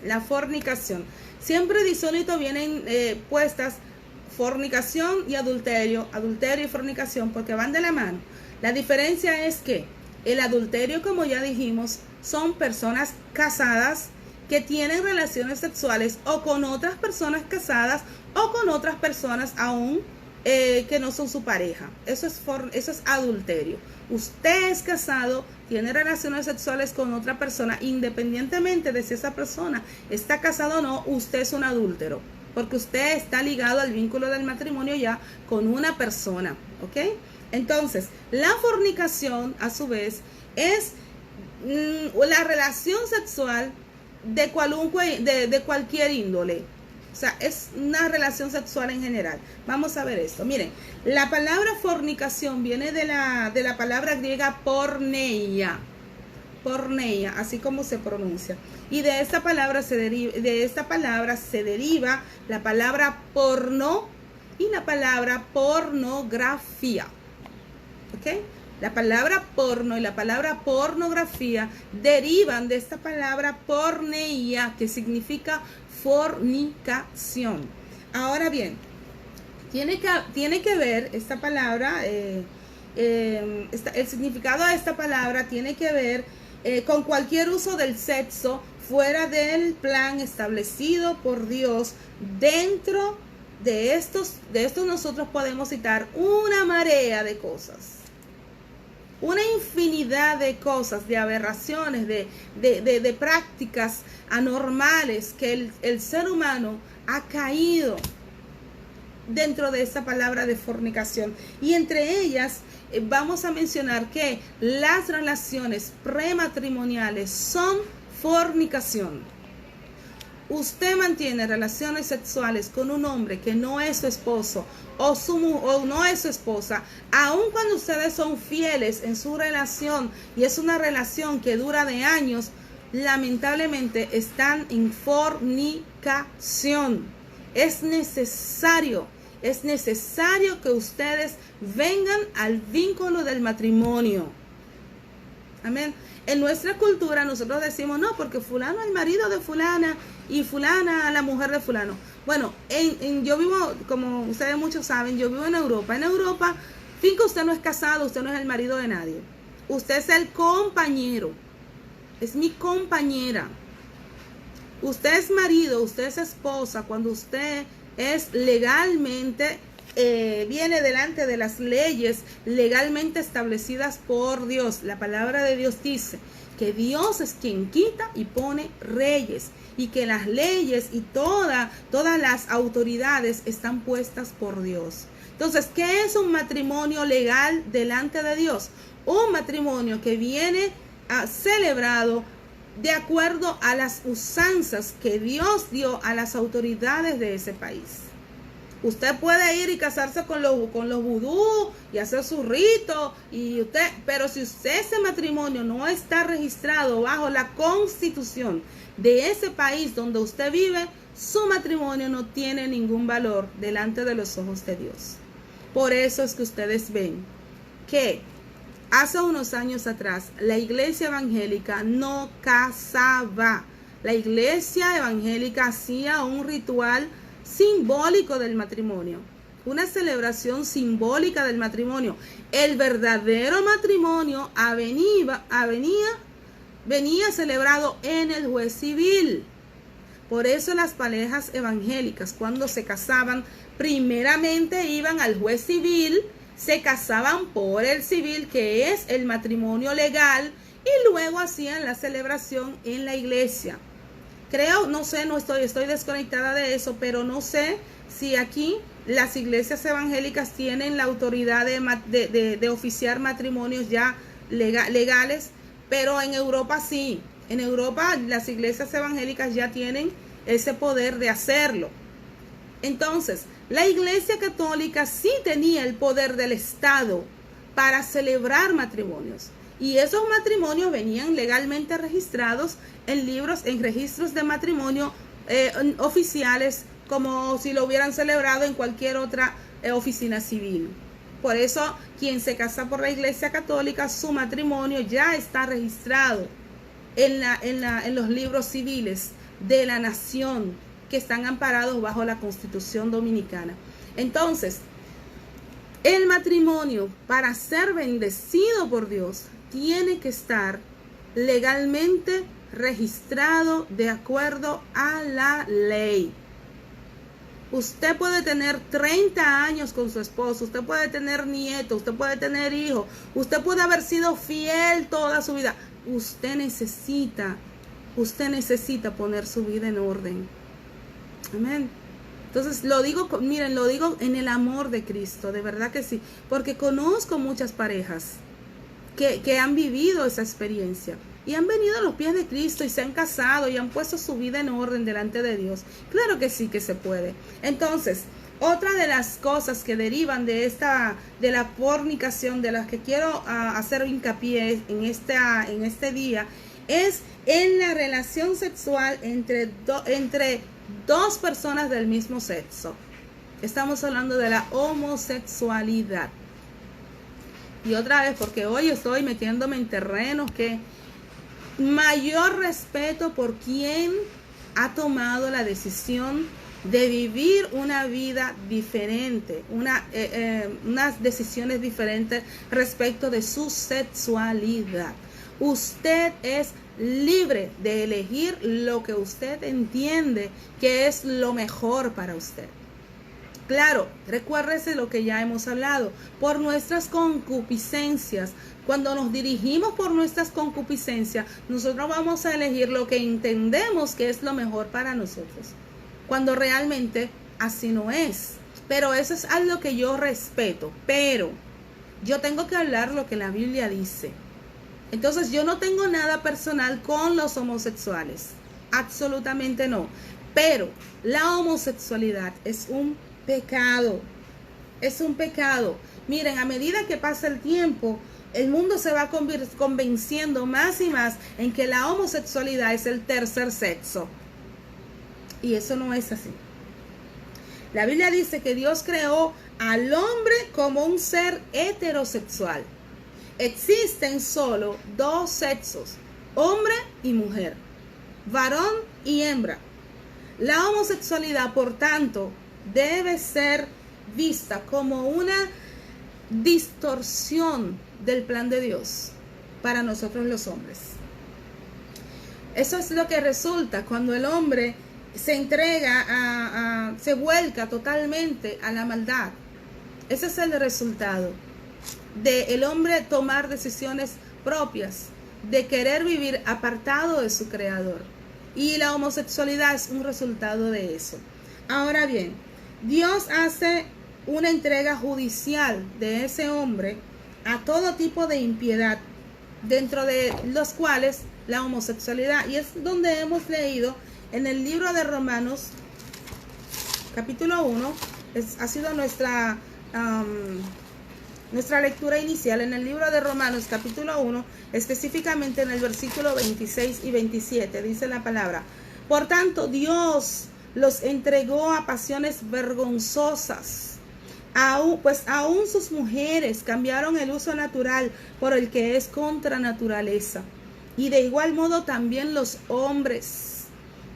La fornicación. Siempre de insólito vienen puestas fornicación y adulterio y fornicación, porque van de la mano. La diferencia es que el adulterio, como ya dijimos, son personas casadas que tienen relaciones sexuales o con otras personas casadas o con otras personas aún que no son su pareja. Eso es adulterio. Usted es casado, tiene relaciones sexuales con otra persona, independientemente de si esa persona está casada o no, usted es un adúltero, porque usted está ligado al vínculo del matrimonio ya con una persona, ¿ok? Entonces, la fornicación, a su vez, es la relación sexual de cualquier índole. O sea, es una relación sexual en general. Vamos a ver esto. Miren, la palabra fornicación viene de la palabra griega porneia. Porneia, así como se pronuncia. Y de esta palabra se deriva la palabra porno y la palabra pornografía. ¿Ok? La palabra porno y la palabra pornografía derivan de esta palabra porneia, que significa fornicación. Ahora bien, tiene que ver esta palabra, el significado de esta palabra tiene que ver con cualquier uso del sexo fuera del plan establecido por Dios. Dentro de estos nosotros podemos citar una marea de cosas. una infinidad de cosas, de aberraciones, de prácticas anormales que el ser humano ha caído dentro de esa palabra de fornicación. Y entre ellas vamos a mencionar que las relaciones prematrimoniales son fornicación. Usted mantiene relaciones sexuales con un hombre que no es su esposo o no es su esposa, aun cuando ustedes son fieles en su relación y es una relación que dura de años, lamentablemente están en fornicación. Es necesario que ustedes vengan al vínculo del matrimonio. Amén. En nuestra cultura nosotros decimos, no, porque fulano es el marido de fulana y fulana la mujer de fulano. Bueno, yo vivo, como ustedes muchos saben, yo vivo en Europa. En Europa, fin que usted no es casado, usted no es el marido de nadie. Usted es el compañero. Es mi compañera. Usted es marido, usted es esposa cuando usted es legalmente, viene delante de las leyes legalmente establecidas por Dios. La palabra de Dios dice que Dios es quien quita y pone reyes y que las leyes y todas las autoridades están puestas por Dios. Entonces, ¿qué es un matrimonio legal delante de Dios? Un matrimonio que viene celebrado de acuerdo a las usanzas que Dios dio a las autoridades de ese país. Usted puede ir y casarse con los vudú y hacer su rito, pero si ese matrimonio no está registrado bajo la constitución de ese país donde usted vive, su matrimonio no tiene ningún valor delante de los ojos de Dios. Por eso es que ustedes ven que hace unos años atrás la iglesia evangélica no casaba. La iglesia evangélica hacía un ritual simbólico del matrimonio, una celebración simbólica del matrimonio. El verdadero matrimonio venía celebrado en el juez civil. Por eso las parejas evangélicas, cuando se casaban, primeramente iban al juez civil, se casaban por el civil, que es el matrimonio legal, y luego hacían la celebración en la iglesia. Creo, no sé, estoy desconectada de eso, pero no sé si aquí las iglesias evangélicas tienen la autoridad de oficiar matrimonios ya legales, pero en Europa sí. En Europa las iglesias evangélicas ya tienen ese poder de hacerlo. Entonces, la iglesia católica sí tenía el poder del Estado para celebrar matrimonios. Y esos matrimonios venían legalmente registrados en registros de matrimonio oficiales, como si lo hubieran celebrado en cualquier otra oficina civil. Por eso, quien se casa por la iglesia católica, su matrimonio ya está registrado en los libros civiles de la nación, que están amparados bajo la Constitución Dominicana. Entonces, el matrimonio, para ser bendecido por Dios, tiene que estar legalmente registrado de acuerdo a la ley. Usted puede tener 30 años con su esposo, usted puede tener nietos, usted puede tener hijos, usted puede haber sido fiel toda su vida. Usted necesita poner su vida en orden. Amén. Entonces lo digo en el amor de Cristo, de verdad que sí, porque conozco muchas parejas que han vivido esa experiencia y han venido a los pies de Cristo y se han casado y han puesto su vida en orden delante de Dios. Claro que sí que se puede. Entonces, otra de las cosas que derivan de la fornicación, de las que quiero hacer hincapié en este día, es en la relación sexual entre dos personas del mismo sexo. Estamos hablando de la homosexualidad. Y otra vez, porque hoy estoy metiéndome en terrenos que mayor respeto por quien ha tomado la decisión de vivir una vida diferente, unas decisiones diferentes respecto de su sexualidad. Usted es libre de elegir lo que usted entiende que es lo mejor para usted. Claro, recuérdese lo que ya hemos hablado, por nuestras concupiscencias. Cuando nos dirigimos por nuestras concupiscencias, nosotros vamos a elegir lo que entendemos que es lo mejor para nosotros, cuando realmente así no es. Pero eso es algo que yo respeto, pero yo tengo que hablar lo que la Biblia dice. Entonces yo no tengo nada personal con los homosexuales, absolutamente no. Pero la homosexualidad es un pecado, es un pecado. Miren, a medida que pasa el tiempo, el mundo se va convenciendo más y más en que la homosexualidad es el tercer sexo. Y eso no es así. La Biblia dice que Dios creó al hombre como un ser heterosexual. Existen solo dos sexos, hombre y mujer, varón y hembra. La homosexualidad, por tanto, debe ser vista como una distorsión del plan de Dios para nosotros los hombres. Eso es lo que resulta cuando el hombre se entrega se vuelca totalmente a la maldad. Ese es el resultado de el hombre tomar decisiones propias, de querer vivir apartado de su creador. Y la homosexualidad es un resultado de eso. Ahora bien, Dios hace una entrega judicial de ese hombre a todo tipo de impiedad, dentro de los cuales la homosexualidad. Y es donde hemos leído en el libro de Romanos, capítulo 1, ha sido nuestra lectura inicial. En el libro de Romanos, capítulo 1, específicamente en el versículo 26 y 27, dice la palabra: por tanto, Dios los entregó a pasiones vergonzosas. Pues aún sus mujeres cambiaron el uso natural por el que es contra naturaleza. Y de igual modo también los hombres,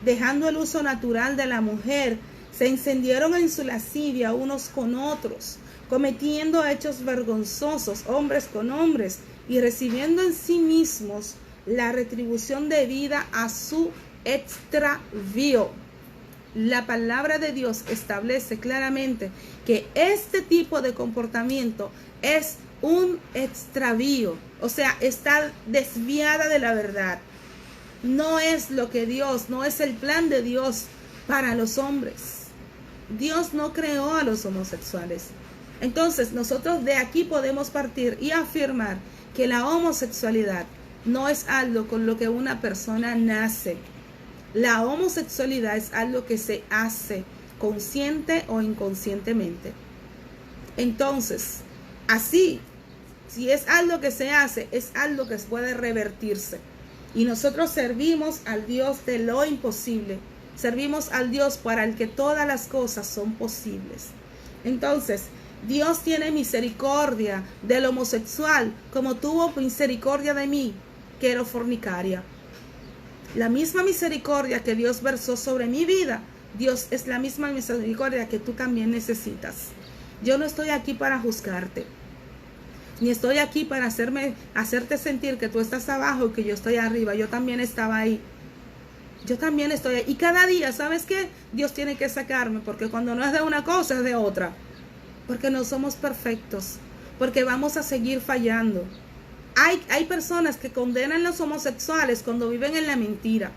dejando el uso natural de la mujer, se encendieron en su lascivia unos con otros, cometiendo hechos vergonzosos hombres con hombres, y recibiendo en sí mismos la retribución debida a su extravío. La palabra de Dios establece claramente que este tipo de comportamiento es un extravío, o sea, está desviada de la verdad. No es lo que Dios, no es el plan de Dios para los hombres. Dios no creó a los homosexuales. Entonces, nosotros de aquí podemos partir y afirmar que la homosexualidad no es algo con lo que una persona nace. La homosexualidad es algo que se hace consciente o inconscientemente. Entonces, así, si es algo que se hace, es algo que puede revertirse. Y nosotros servimos al Dios de lo imposible. Servimos al Dios para el que todas las cosas son posibles. Entonces, Dios tiene misericordia del homosexual, como tuvo misericordia de mí, que era fornicaria. La misma misericordia que Dios versó sobre mi vida, Dios es la misma misericordia que tú también necesitas. Yo no estoy aquí para juzgarte, ni estoy aquí para hacerte sentir que tú estás abajo y que yo estoy arriba. Yo también estaba ahí. Yo también estoy ahí. Y cada día, ¿sabes qué? Dios tiene que sacarme, porque cuando no es de una cosa es de otra. Porque no somos perfectos, porque vamos a seguir fallando. Hay personas que condenan a los homosexuales cuando viven en la mentira,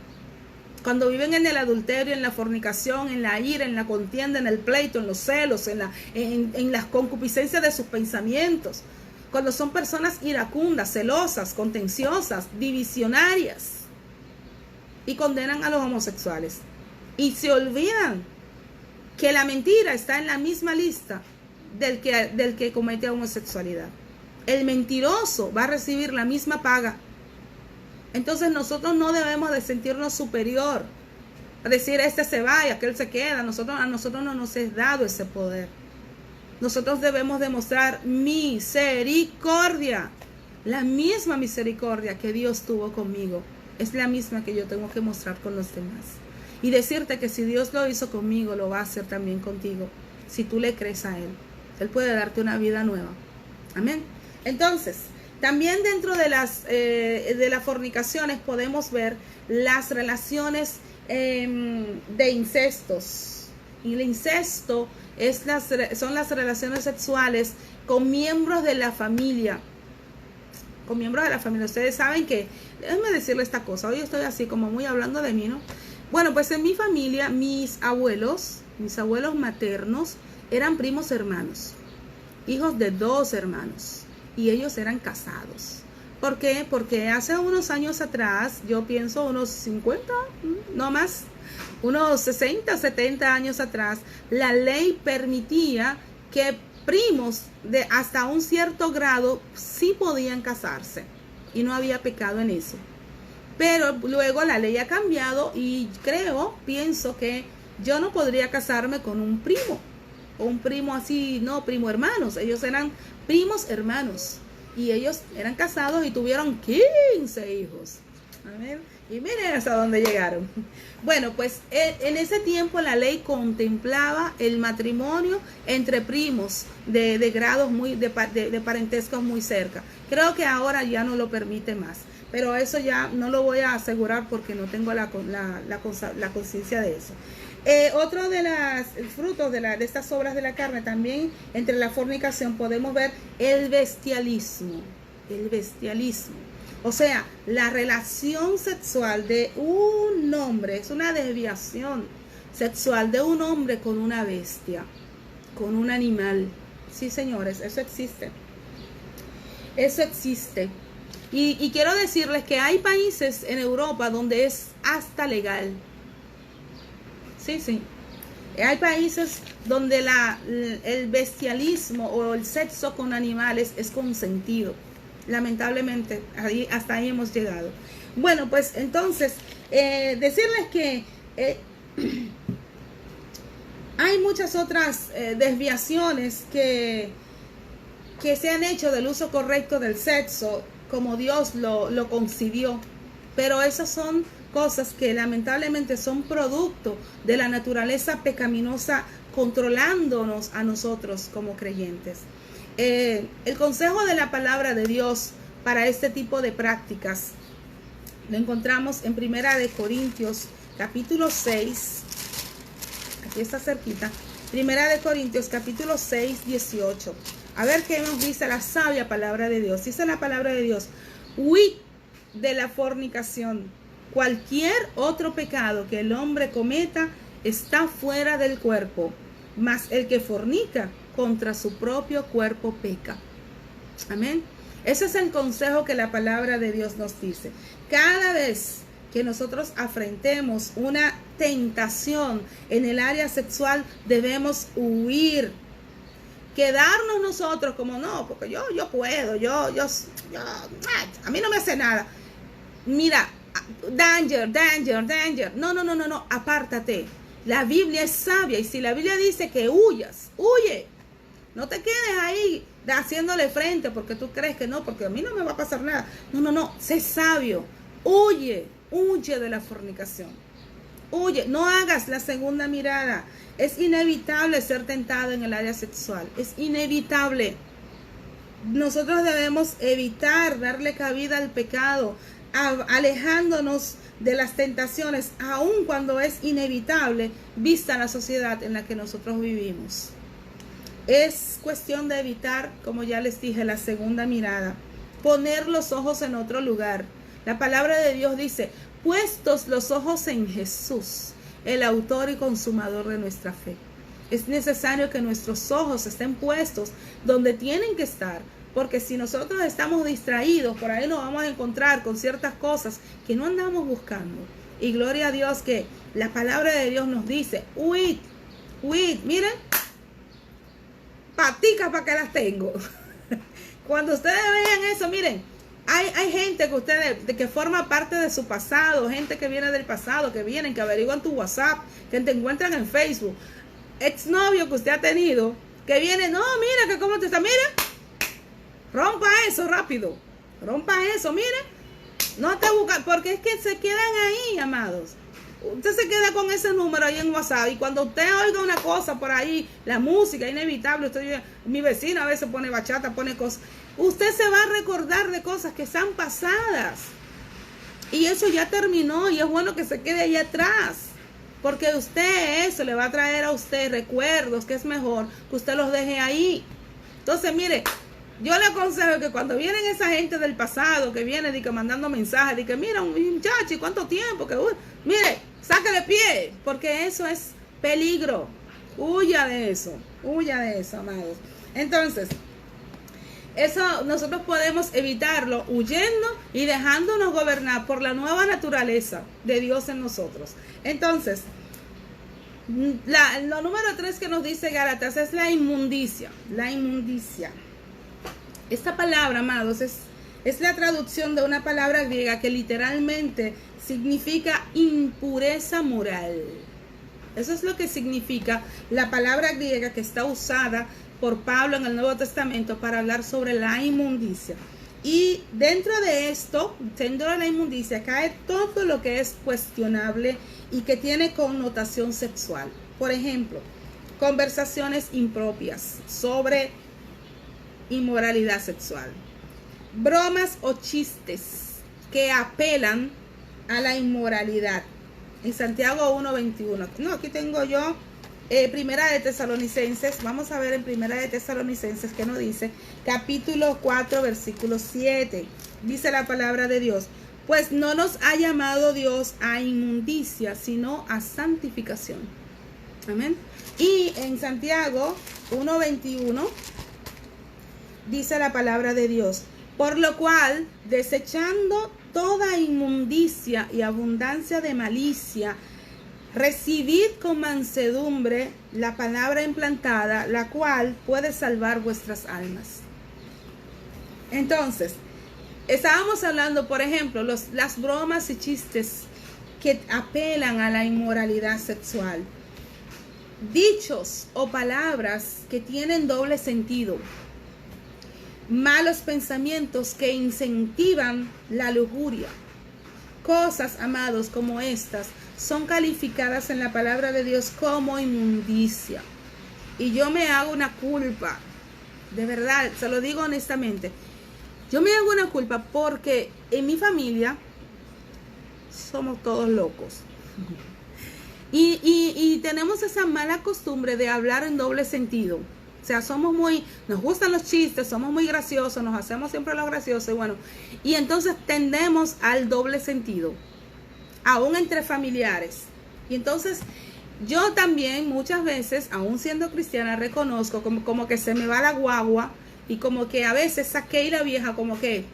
cuando viven en el adulterio, en la fornicación, en la ira, en la contienda, en el pleito, en los celos, en las concupiscencias de sus pensamientos. Cuando son personas iracundas, celosas, contenciosas, divisionarias, y condenan a los homosexuales. Y se olvidan que la mentira está en la misma lista del que comete homosexualidad. El mentiroso va a recibir la misma paga. Entonces nosotros no debemos de sentirnos superior, a decir este se va y aquel se queda. A nosotros no nos es dado ese poder. Nosotros debemos demostrar misericordia. La misma misericordia que Dios tuvo conmigo es la misma que yo tengo que mostrar con los demás. Y decirte que si Dios lo hizo conmigo, lo va a hacer también contigo. Si tú le crees a Él, Él puede darte una vida nueva. Amén. Entonces, también dentro de las fornicaciones podemos ver las relaciones de incestos. Y el incesto son las relaciones sexuales con miembros de la familia. Con miembros de la familia. Ustedes saben que, déjenme decirle esta cosa, hoy estoy así como muy hablando de mí, ¿no? Bueno, pues en mi familia, mis abuelos maternos, eran primos hermanos, hijos de 2 hermanos, y ellos eran casados. ¿Por qué? Porque hace unos años atrás, yo pienso unos 50, no más, unos 60, 70 años atrás, la ley permitía que primos de hasta un cierto grado sí podían casarse y no había pecado en eso. Pero luego la ley ha cambiado y pienso que yo no podría casarme con un primo, o un primo así, no, primo hermanos. Ellos eran primos hermanos y ellos eran casados y tuvieron 15 hijos. Amén. Y miren hasta dónde llegaron. Bueno, pues en ese tiempo la ley contemplaba el matrimonio entre primos de grados de parentescos muy cerca. Creo que ahora ya no lo permite más. Pero eso ya no lo voy a asegurar porque no tengo la conciencia de eso. Otro de los frutos de estas obras de la carne, también entre la fornicación podemos ver el bestialismo. El bestialismo. O sea, la relación sexual de un hombre, es una desviación sexual de un hombre con una bestia, con un animal. Sí, señores, eso existe. Eso existe. Y quiero decirles que hay países en Europa donde es hasta legal. Sí, sí. Hay países donde el bestialismo o el sexo con animales es consentido. Lamentablemente, hasta ahí hemos llegado. Bueno, pues entonces, decirles que hay muchas otras desviaciones que se han hecho del uso correcto del sexo, como Dios lo concibió. Pero esas son cosas que lamentablemente son producto de la naturaleza pecaminosa controlándonos a nosotros como creyentes. El consejo de la palabra de Dios para este tipo de prácticas lo encontramos en Primera de Corintios capítulo 6. Aquí está cerquita. Primera de Corintios capítulo 6, 18. A ver qué nos dice la sabia palabra de Dios. Dice la palabra de Dios: huid de la fornicación. Cualquier otro pecado que el hombre cometa está fuera del cuerpo, mas el que fornica contra su propio cuerpo peca. Amén. Ese es el consejo que la palabra de Dios nos dice. Cada vez que nosotros afrontemos una tentación en el área sexual, debemos huir. Quedarnos nosotros como no, porque yo puedo, a mí no me hace nada. Mira, danger. No, apártate. La Biblia es sabia y si la Biblia dice que huyas, huye. No te quedes ahí haciéndole frente porque tú crees que no, porque a mí no me va a pasar nada. No, sé sabio. Huye de la fornicación. Huye, no hagas la segunda mirada. Es inevitable ser tentado en el área sexual. Es inevitable. Nosotros debemos evitar darle cabida al pecado, alejándonos de las tentaciones, aun cuando es inevitable, vista la sociedad en la que nosotros vivimos. Es cuestión de evitar, como ya les dije, la segunda mirada. Poner los ojos en otro lugar. La palabra de Dios dice: puestos los ojos en Jesús, el autor y consumador de nuestra fe. Es necesario que nuestros ojos estén puestos donde tienen que estar, porque si nosotros estamos distraídos, por ahí nos vamos a encontrar con ciertas cosas que no andamos buscando. Y gloria a Dios que la palabra de Dios nos dice: huid. Miren, paticas para que las tengo. Cuando ustedes vean eso, miren, hay gente que forma parte de su pasado, gente que viene del pasado, que vienen, que averiguan tu WhatsApp, que te encuentran en Facebook, exnovio que usted ha tenido, que viene, no, mira, que cómo te está, mira, rompa eso rápido, mire, no te buscan, porque es que se quedan ahí, amados. Usted se queda con ese número ahí en WhatsApp y cuando usted oiga una cosa por ahí, la música es inevitable, mi vecina a veces pone bachata, pone cosas, usted se va a recordar de cosas que están pasadas y eso ya terminó y es bueno que se quede ahí atrás. porque usted eso le va a traer a usted recuerdos que es mejor que usted los deje ahí. Entonces, mire, yo le aconsejo que cuando vienen esa gente del pasado que viene de que mandando mensajes de que mira un muchacho y cuánto tiempo que mire, sáquele pie, porque eso es peligro. Huya de eso, amados. Entonces, eso nosotros podemos evitarlo huyendo y dejándonos gobernar por la nueva naturaleza de Dios en nosotros. Entonces, lo número 3 que nos dice Gálatas es la inmundicia. La inmundicia. Esta palabra, amados, es la traducción de una palabra griega que literalmente significa impureza moral. Eso es lo que significa la palabra griega que está usada por Pablo en el Nuevo Testamento para hablar sobre la inmundicia. Y dentro de esto, dentro de la inmundicia, cae todo lo que es cuestionable y que tiene connotación sexual. Por ejemplo, conversaciones impropias sobre inmoralidad sexual, bromas o chistes que apelan a la inmoralidad. En Santiago 1:21. No, aquí tengo yo Primera de Tesalonicenses. Vamos a ver en Primera de Tesalonicenses qué nos dice. Capítulo 4, versículo 7. Dice la palabra de Dios: pues no nos ha llamado Dios a inmundicia, sino a santificación. Amén. Y en Santiago 1:21 dice la palabra de Dios: por lo cual, desechando toda inmundicia y abundancia de malicia, recibid con mansedumbre la palabra implantada, la cual puede salvar vuestras almas. Entonces, estábamos hablando, por ejemplo, las bromas y chistes que apelan a la inmoralidad sexual. Dichos o palabras que tienen doble sentido. Malos pensamientos que incentivan la lujuria. Cosas, amados, como estas son calificadas en la palabra de Dios como inmundicia. Y yo me hago una culpa, de verdad, se lo digo honestamente. Yo me hago una culpa porque en mi familia somos todos locos. Y tenemos esa mala costumbre de hablar en doble sentido. O sea, nos gustan los chistes, somos muy graciosos, nos hacemos siempre los graciosos, y entonces tendemos al doble sentido, aún entre familiares. Y entonces yo también muchas veces, aún siendo cristiana, reconozco como que se me va la guagua y como que a veces saqué y la vieja como que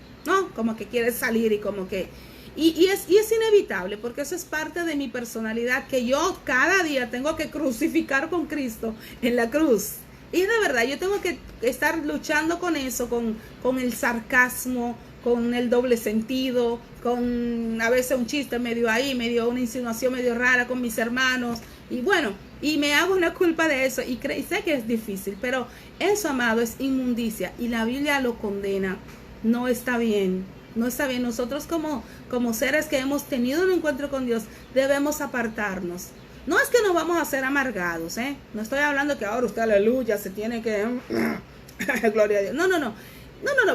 quiere salir y como que... Y es inevitable, porque eso es parte de mi personalidad, que yo cada día tengo que crucificar con Cristo en la cruz. Y de verdad, yo tengo que estar luchando con eso, con el sarcasmo, con el doble sentido, con a veces un chiste medio ahí, medio una insinuación medio rara con mis hermanos. Y y me hago una culpa de eso y sé que es difícil, pero eso, amado, es inmundicia y la Biblia lo condena. No está bien, no está bien. Nosotros como seres que hemos tenido un encuentro con Dios debemos apartarnos. No es que nos vamos a hacer amargados, No estoy hablando que ahora usted, aleluya, se tiene que... Gloria a Dios. No,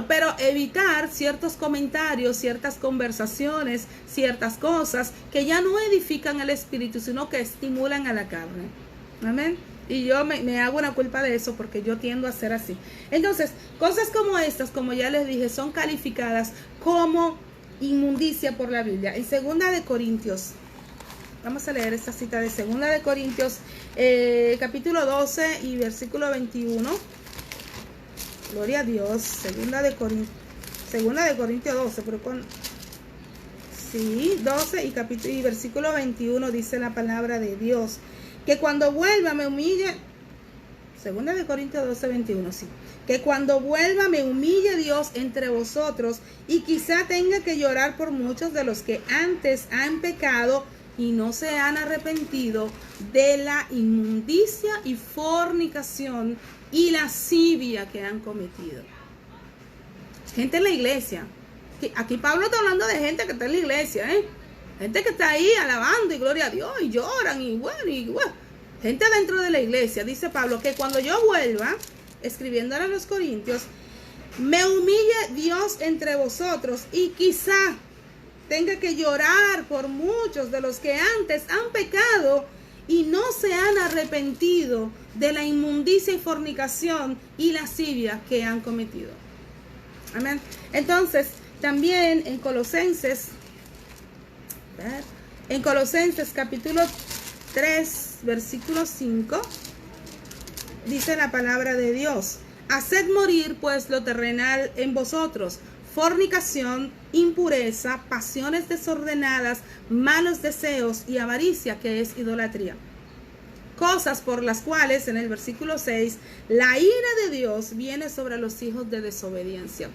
pero evitar ciertos comentarios, ciertas conversaciones, ciertas cosas que ya no edifican el espíritu, sino que estimulan a la carne. Amén. Y yo me hago una culpa de eso porque yo tiendo a ser así. Entonces, cosas como estas, como ya les dije, son calificadas como inmundicia por la Biblia. En 2 de Corintios, vamos a leer esta cita de 2 de Corintios, capítulo 12 y versículo 21. Gloria a Dios. 2 de Corintios 12, pero 12 y versículo 21 dice la palabra de Dios: que cuando vuelva me humille. 2 de Corintios 12, 21, sí. Que cuando vuelva me humille Dios entre vosotros, y quizá tenga que llorar por muchos de los que antes han pecado y no se han arrepentido de la inmundicia y fornicación y lascivia que han cometido. Gente en la iglesia. Aquí Pablo está hablando de gente que está en la iglesia, gente que está ahí alabando y gloria a Dios y lloran y bueno. Gente dentro de la iglesia. Dice Pablo que cuando yo vuelva, escribiéndole a los Corintios, me humille Dios entre vosotros y quizá tenga que llorar por muchos de los que antes han pecado y no se han arrepentido de la inmundicia y fornicación y lascivia que han cometido. Amén. Entonces, también en Colosenses capítulo 3, versículo 5, dice la palabra de Dios: haced morir pues lo terrenal en vosotros, fornicación, impureza, pasiones desordenadas, malos deseos y avaricia, que es idolatría. Cosas por las cuales, en el versículo 6, la ira de Dios viene sobre los hijos de desobediencia.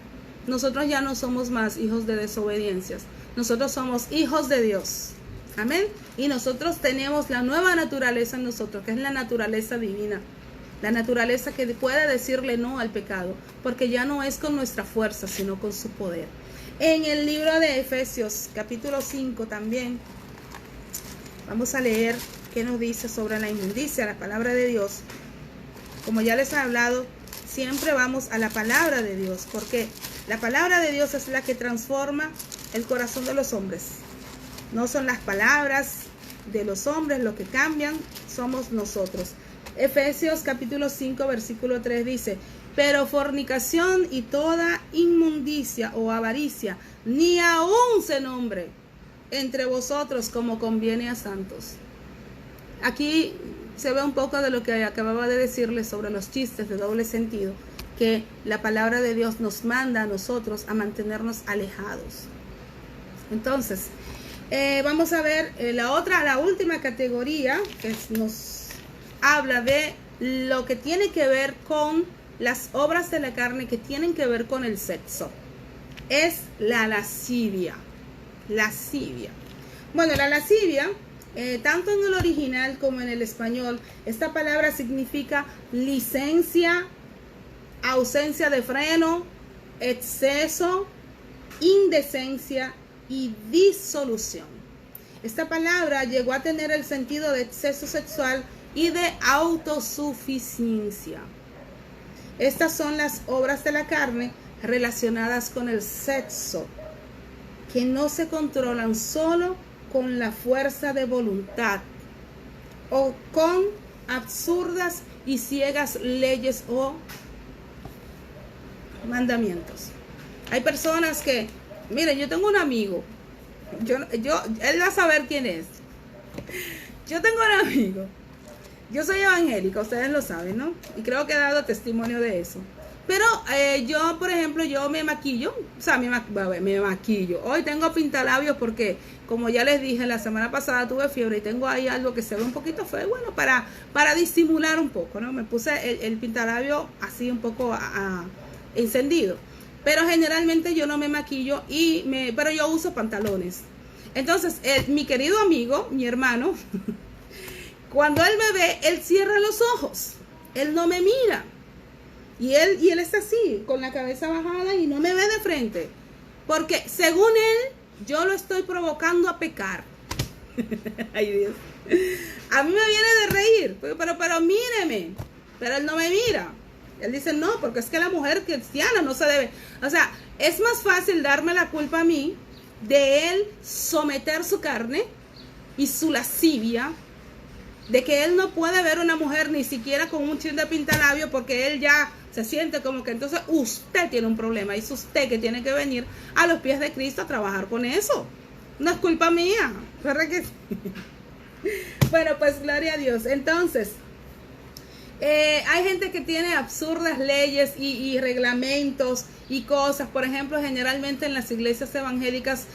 Nosotros ya no somos más hijos de desobediencias. Nosotros somos hijos de Dios. Amén. Y nosotros tenemos la nueva naturaleza en nosotros, que es la naturaleza divina. La naturaleza que puede decirle no al pecado, porque ya no es con nuestra fuerza, sino con su poder. En el libro de Efesios, capítulo 5 también, vamos a leer qué nos dice sobre la inmundicia, la palabra de Dios. Como ya les he hablado, siempre vamos a la palabra de Dios, porque la palabra de Dios es la que transforma el corazón de los hombres. No son las palabras de los hombres lo que cambian, somos nosotros. Efesios capítulo 5 versículo 3 dice: pero fornicación y toda inmundicia o avaricia ni aún se nombre entre vosotros como conviene a santos. Aquí se ve un poco de lo que acababa de decirles sobre los chistes de doble sentido, que la palabra de Dios nos manda a nosotros a mantenernos alejados. Entonces, vamos a ver la última categoría que nos habla de lo que tiene que ver con las obras de la carne, que tienen que ver con el sexo. Es la lascivia. Lascivia. Bueno, la lascivia, tanto en el original como en el español, esta palabra significa licencia, ausencia de freno, exceso, indecencia y disolución. Esta palabra llegó a tener el sentido de exceso sexual y de autosuficiencia. Estas son las obras de la carne relacionadas con el sexo, que no se controlan solo con la fuerza de voluntad o con absurdas y ciegas leyes o mandamientos. Hay personas que, miren, yo tengo un amigo, él va a saber quién es. Yo tengo un amigo. Yo soy evangélica, ustedes lo saben, ¿no? Y creo que he dado testimonio de eso. Pero yo, por ejemplo, yo me maquillo. O sea, me maquillo. Hoy tengo pintalabios porque, como ya les dije, la semana pasada tuve fiebre y tengo ahí algo que se ve un poquito feo. Bueno, para disimular un poco, ¿no? Me puse el pintalabio así un poco encendido. Pero generalmente yo no me maquillo, pero yo uso pantalones. Entonces, mi querido amigo, mi hermano... Cuando él me ve, él cierra los ojos. Él no me mira. Y él está así, con la cabeza bajada y no me ve de frente. Porque según él, yo lo estoy provocando a pecar. Ay, Dios. A mí me viene de reír. Pero míreme. Pero él no me mira. Él dice, no, porque es que la mujer cristiana no se debe. O sea, es más fácil darme la culpa a mí de él someter su carne y su lascivia, de que él no puede ver una mujer ni siquiera con un chin de pintalabio, porque él ya se siente como que entonces usted tiene un problema y es usted que tiene que venir a los pies de Cristo a trabajar con eso. No es culpa mía, ¿verdad que sí? Bueno, pues gloria a Dios. Entonces, hay gente que tiene absurdas leyes y reglamentos y cosas. Por ejemplo, generalmente en las iglesias evangélicas,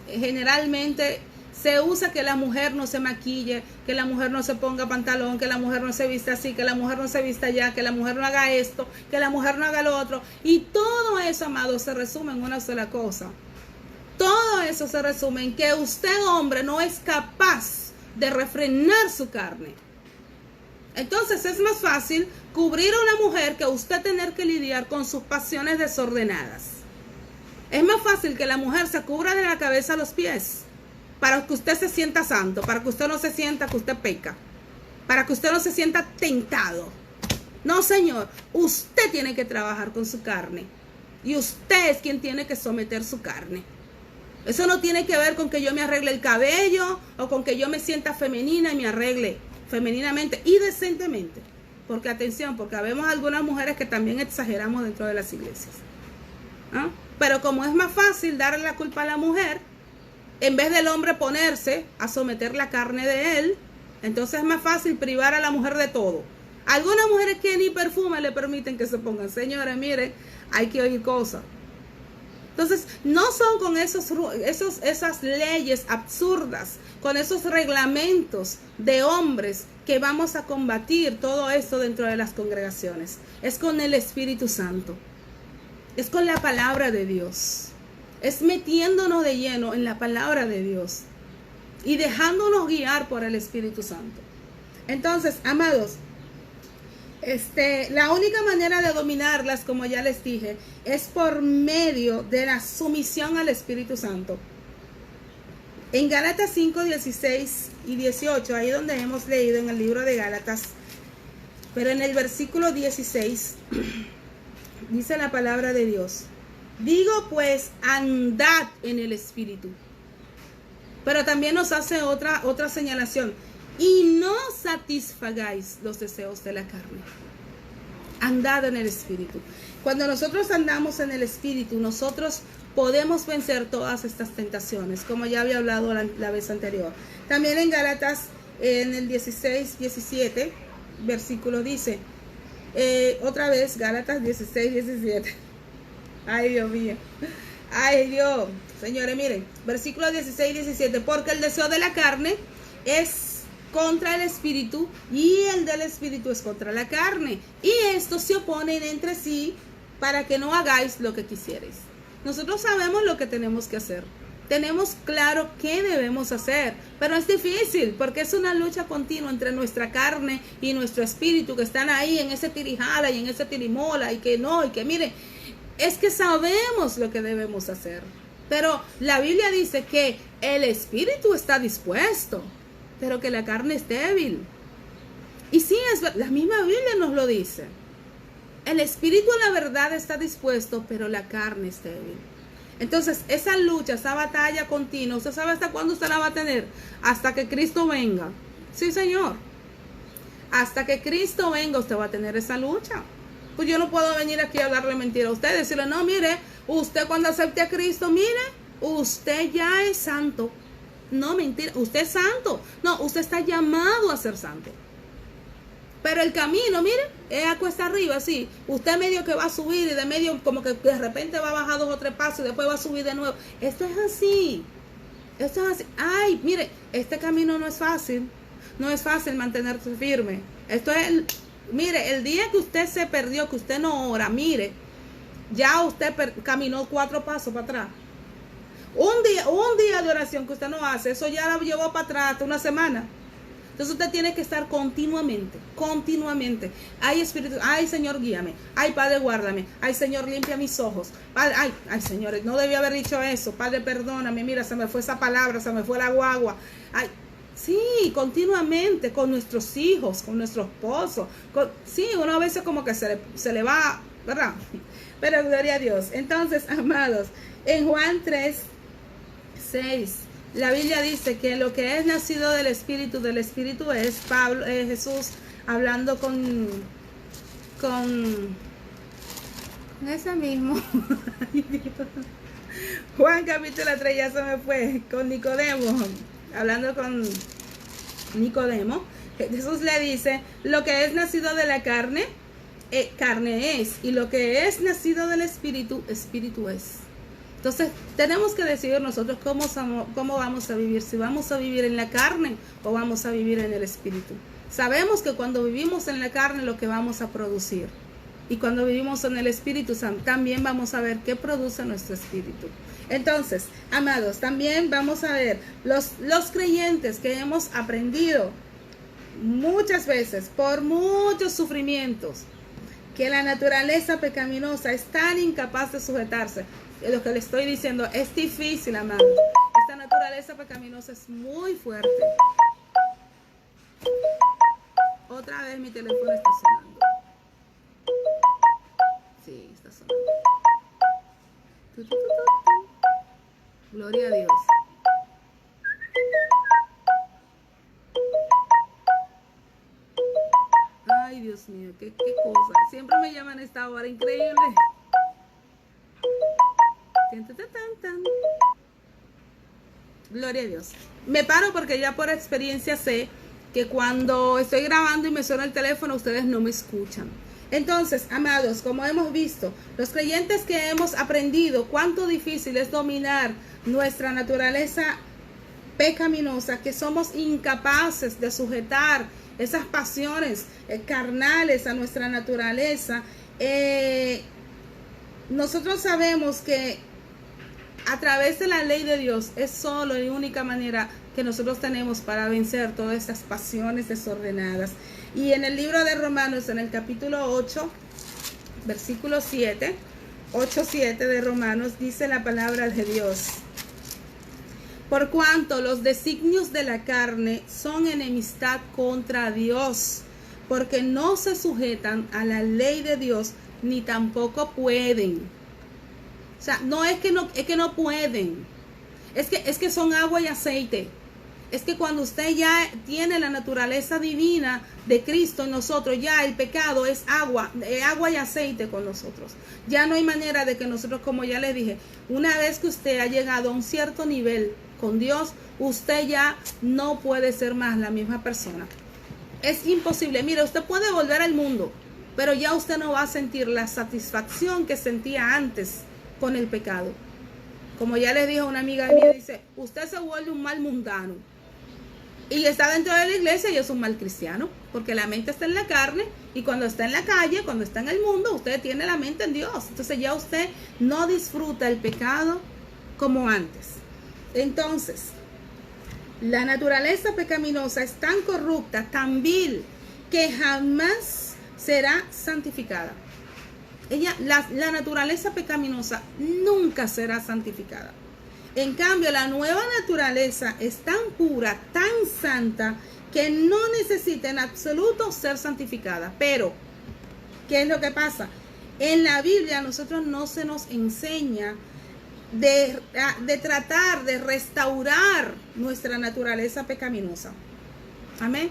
generalmente se usa que la mujer no se maquille, que la mujer no se ponga pantalón, que la mujer no se vista así, que la mujer no se vista allá, que la mujer no haga esto, que la mujer no haga lo otro. Y todo eso, amados, se resume en una sola cosa. Todo eso se resume en que usted, hombre, no es capaz de refrenar su carne. Entonces es más fácil cubrir a una mujer que usted tener que lidiar con sus pasiones desordenadas. Es más fácil que la mujer se cubra de la cabeza a los pies, para que usted se sienta santo, para que usted no se sienta que usted peca, para que usted no se sienta tentado. No, señor, usted tiene que trabajar con su carne y usted es quien tiene que someter su carne. Eso no tiene que ver con que yo me arregle el cabello o con que yo me sienta femenina y me arregle femeninamente y decentemente. Porque atención, porque vemos algunas mujeres que también exageramos dentro de las iglesias. ¿Ah? Pero como es más fácil darle la culpa a la mujer, en vez del hombre ponerse a someter la carne de él, entonces es más fácil privar a la mujer de todo. Algunas mujeres que ni perfume le permiten que se pongan. Señores, miren, hay que oír cosas. Entonces, no son con esas leyes absurdas, con esos reglamentos de hombres que vamos a combatir todo esto dentro de las congregaciones. Es con el Espíritu Santo. Es con la palabra de Dios. Es metiéndonos de lleno en la palabra de Dios y dejándonos guiar por el Espíritu Santo. Entonces, amados, la única manera de dominarlas, como ya les dije, es por medio de la sumisión al Espíritu Santo. En Gálatas 5, 16 y 18, ahí donde hemos leído en el libro de Gálatas, pero en el versículo 16, dice la palabra de Dios: digo pues, andad en el Espíritu. Pero también nos hace otra señalación: y no satisfagáis los deseos de la carne. Andad en el Espíritu. Cuando nosotros andamos en el Espíritu, nosotros podemos vencer todas estas tentaciones, como ya había hablado la vez anterior. También en Gálatas, en el 16, 17, versículo dice, otra vez, Gálatas 16, 17. Ay, Dios mío. Ay, Dios. Señores, miren, versículo 16, 17. Porque el deseo de la carne es contra el Espíritu y el del Espíritu es contra la carne. Y estos se oponen entre sí para que no hagáis lo que quisierais. Nosotros sabemos lo que tenemos que hacer. Tenemos claro qué debemos hacer, pero es difícil porque es una lucha continua entre nuestra carne y nuestro espíritu que están ahí en ese tirijala y en ese tirimola y que no, y que miren, es que sabemos lo que debemos hacer. Pero la Biblia dice que el espíritu está dispuesto, pero que la carne es débil. Y sí, la misma Biblia nos lo dice. El espíritu a la verdad está dispuesto, pero la carne es débil. Entonces, esa lucha, esa batalla continua, ¿usted sabe hasta cuándo usted la va a tener? Hasta que Cristo venga. Sí, Señor. Hasta que Cristo venga, usted va a tener esa lucha. Pues yo no puedo venir aquí a hablarle mentira a usted, decirle, no, mire, usted cuando acepte a Cristo, mire, usted ya es santo. No, mentira, usted es santo. No, usted está llamado a ser santo. Pero el camino, mire, es a cuesta arriba, sí. Usted medio que va a subir y de medio como que de repente va a bajar 2 o 3 pasos y después va a subir de nuevo. Esto es así. Esto es así. Ay, mire, este camino no es fácil. No es fácil mantenerse firme. Esto es, mire, el día que usted se perdió, que usted no ora, mire, ya usted caminó 4 pasos para atrás. Un día de oración que usted no hace, eso ya la llevó para atrás hasta una semana. Entonces usted tiene que estar continuamente. Ay, Espíritu, ay, Señor, guíame. Ay, Padre, guárdame. Ay, Señor, limpia mis ojos. Padre, ay, señores, no debía haber dicho eso. Padre, perdóname. Mira, se me fue esa palabra, se me fue la guagua. Ay, sí, continuamente con nuestros hijos, con nuestro esposo. Sí, uno a veces como que se le va, ¿verdad? Pero gloria a Dios. Entonces, amados, en Juan 3, 6. La Biblia dice que lo que es nacido del Espíritu es Jesús hablando con ese mismo. Juan capítulo 3, ya se me fue, con Nicodemo, hablando con Nicodemo. Jesús le dice, lo que es nacido de la carne, carne es, y lo que es nacido del Espíritu, Espíritu es. Entonces, tenemos que decidir nosotros cómo vamos a vivir, si vamos a vivir en la carne o vamos a vivir en el Espíritu. Sabemos que cuando vivimos en la carne, lo que vamos a producir. Y cuando vivimos en el Espíritu Santo, también vamos a ver qué produce nuestro espíritu. Entonces, amados, también vamos a ver los creyentes que hemos aprendido muchas veces, por muchos sufrimientos, que la naturaleza pecaminosa es tan incapaz de sujetarse. Lo que le estoy diciendo es difícil, amado. Esta naturaleza pecaminosa es muy fuerte. Otra vez mi teléfono está sonando. Sí, está sonando. Gloria a Dios. Ay, Dios mío, qué cosa. Siempre me llaman a esta hora, increíble. Gloria a Dios. Me paro porque ya por experiencia sé que cuando estoy grabando y me suena el teléfono, ustedes no me escuchan. Entonces, amados, como hemos visto, los creyentes que hemos aprendido cuánto difícil es dominar nuestra naturaleza pecaminosa, que somos incapaces de sujetar esas pasiones carnales a nuestra naturaleza, nosotros sabemos que a través de la ley de Dios es solo y única manera que nosotros tenemos para vencer todas estas pasiones desordenadas. Y en el libro de Romanos, en el capítulo 8, versículo 7, 8-7 de Romanos, dice la palabra de Dios: por cuanto los designios de la carne son enemistad contra Dios, porque no se sujetan a la ley de Dios, ni tampoco pueden. O sea, no es que no pueden, es que son agua y aceite. Es que cuando usted ya tiene la naturaleza divina de Cristo en nosotros, ya el pecado es agua y aceite con nosotros. Ya no hay manera de que nosotros, como ya les dije, una vez que usted ha llegado a un cierto nivel con Dios, usted ya no puede ser más la misma persona. Es imposible. Mire, usted puede volver al mundo, pero ya usted no va a sentir la satisfacción que sentía antes con el pecado. Como ya les dijo una amiga mía, dice, usted se vuelve un mal mundano y está dentro de la iglesia y es un mal cristiano, porque la mente está en la carne, y cuando está en la calle, cuando está en el mundo, usted tiene la mente en Dios. Entonces ya usted no disfruta el pecado como antes. Entonces, la naturaleza pecaminosa es tan corrupta, tan vil, que jamás será santificada. La naturaleza pecaminosa nunca será santificada. En cambio, la nueva naturaleza es tan pura, tan santa, que no necesita en absoluto ser santificada. Pero, ¿qué es lo que pasa? En la Biblia a nosotros no se nos enseña de tratar de restaurar nuestra naturaleza pecaminosa. Amén.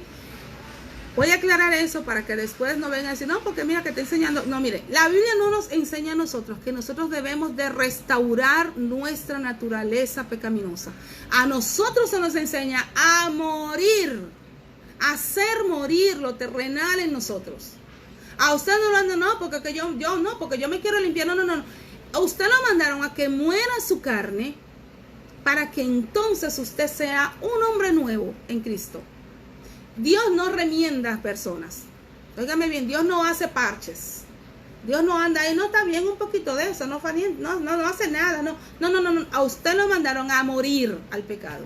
Voy a aclarar eso para que después no vengan a decir, no, porque mira que te enseñando. No, mire, la Biblia no nos enseña a nosotros que nosotros debemos de restaurar nuestra naturaleza pecaminosa. A nosotros se nos enseña a morir, a hacer morir lo terrenal en nosotros. A usted no lo andan, no, porque yo no, porque yo me quiero limpiar, no. A usted lo mandaron a que muera su carne para que entonces usted sea un hombre nuevo en Cristo. Dios no remienda personas. Óigame bien, Dios no hace parches. Dios no anda ahí, no está bien un poquito de eso, no hace nada, no. A usted lo mandaron a morir al pecado.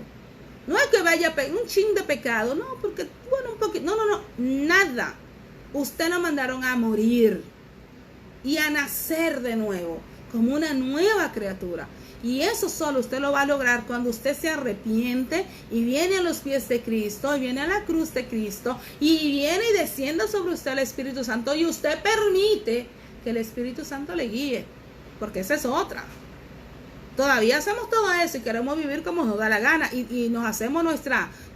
No es que vaya un chin de pecado, no, porque, bueno, un poquito, no, nada. Usted lo mandaron a morir y a nacer de nuevo, como una nueva criatura. Y eso solo usted lo va a lograr cuando usted se arrepiente y viene a los pies de Cristo, y viene a la cruz de Cristo, y viene y desciende sobre usted el Espíritu Santo, y usted permite que el Espíritu Santo le guíe, porque esa es otra. Todavía hacemos todo eso y queremos vivir como nos da la gana, y nos hacemos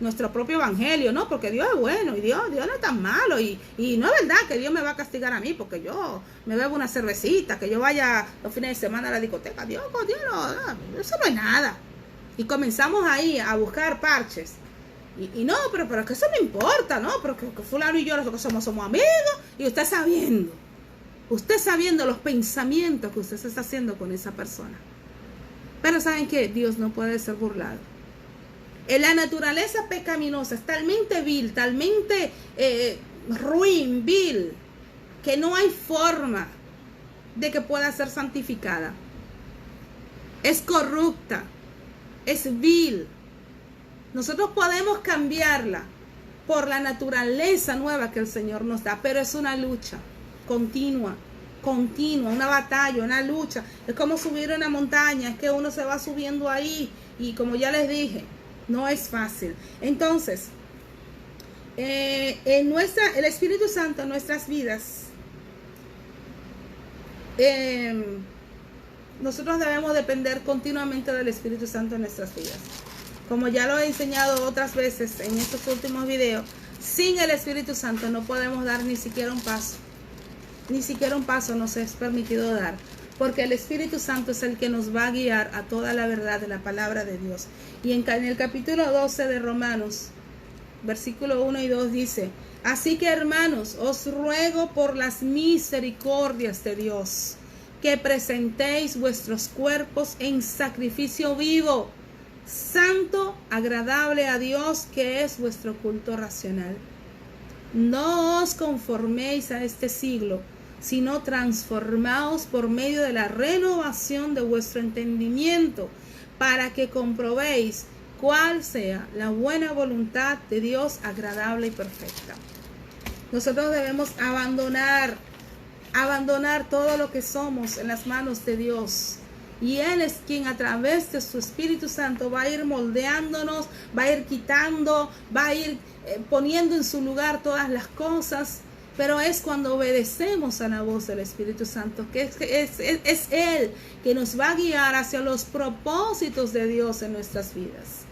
nuestro propio evangelio, ¿no? Porque Dios es bueno y Dios no es tan malo, y no es verdad que Dios me va a castigar a mí porque yo me bebo una cervecita, que yo vaya los fines de semana a la discoteca. Dios no, eso no es nada. Y comenzamos ahí a buscar parches. Y no, pero es que eso no importa, ¿no? Pero que fulano y yo nosotros somos amigos, y usted sabiendo los pensamientos que usted se está haciendo con esa persona. Pero ¿saben qué? Dios no puede ser burlado. La naturaleza pecaminosa es talmente vil, talmente ruin, vil, que no hay forma de que pueda ser santificada. Es corrupta, es vil. Nosotros podemos cambiarla por la naturaleza nueva que el Señor nos da, pero es una lucha continua, una batalla, una lucha. Es como subir una montaña, es que uno se va subiendo ahí, y como ya les dije, no es fácil. Entonces, el Espíritu Santo en nuestras vidas, nosotros debemos depender continuamente del Espíritu Santo en nuestras vidas. Como ya lo he enseñado otras veces en estos últimos videos, sin el Espíritu Santo no podemos dar ni siquiera un paso. Ni siquiera un paso nos es permitido dar. Porque el Espíritu Santo es el que nos va a guiar a toda la verdad de la palabra de Dios. Y en el capítulo 12 de Romanos, versículo 1 y 2 dice: así que, hermanos, os ruego por las misericordias de Dios, que presentéis vuestros cuerpos en sacrificio vivo, santo, agradable a Dios, que es vuestro culto racional. No os conforméis a este siglo, sino transformaos por medio de la renovación de vuestro entendimiento, para que comprobéis cuál sea la buena voluntad de Dios, agradable y perfecta. Nosotros debemos abandonar todo lo que somos en las manos de Dios. Y Él es quien a través de su Espíritu Santo va a ir moldeándonos, va a ir quitando, va a ir poniendo en su lugar todas las cosas. Pero es cuando obedecemos a la voz del Espíritu Santo, que es Él que nos va a guiar hacia los propósitos de Dios en nuestras vidas.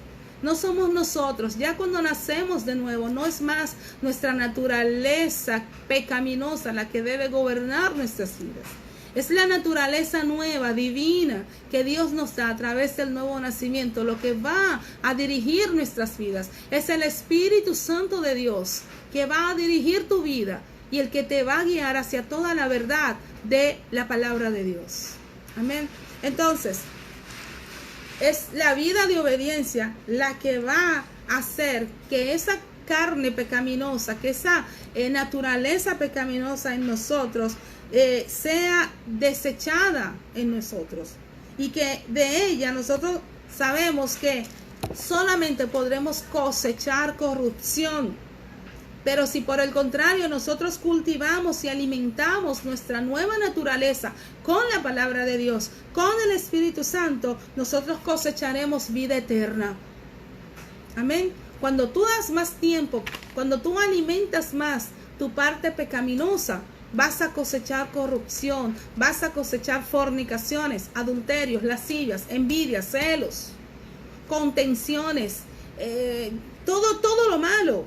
No somos nosotros. Ya cuando nacemos de nuevo, no es más nuestra naturaleza pecaminosa la que debe gobernar nuestras vidas. Es la naturaleza nueva, divina, que Dios nos da a través del nuevo nacimiento, lo que va a dirigir nuestras vidas. Es el Espíritu Santo de Dios que va a dirigir tu vida y el que te va a guiar hacia toda la verdad de la palabra de Dios. Amén. Entonces, es la vida de obediencia la que va a hacer que esa carne pecaminosa, que esa naturaleza pecaminosa en nosotros sea desechada en nosotros, y que de ella nosotros sabemos que solamente podremos cosechar corrupción. Pero si por el contrario nosotros cultivamos y alimentamos nuestra nueva naturaleza con la palabra de Dios, con el Espíritu Santo, nosotros cosecharemos vida eterna. Amén. Cuando tú das más tiempo, cuando tú alimentas más tu parte pecaminosa, vas a cosechar corrupción, vas a cosechar fornicaciones, adulterios, lascivias, envidias, celos, contenciones, todo lo malo.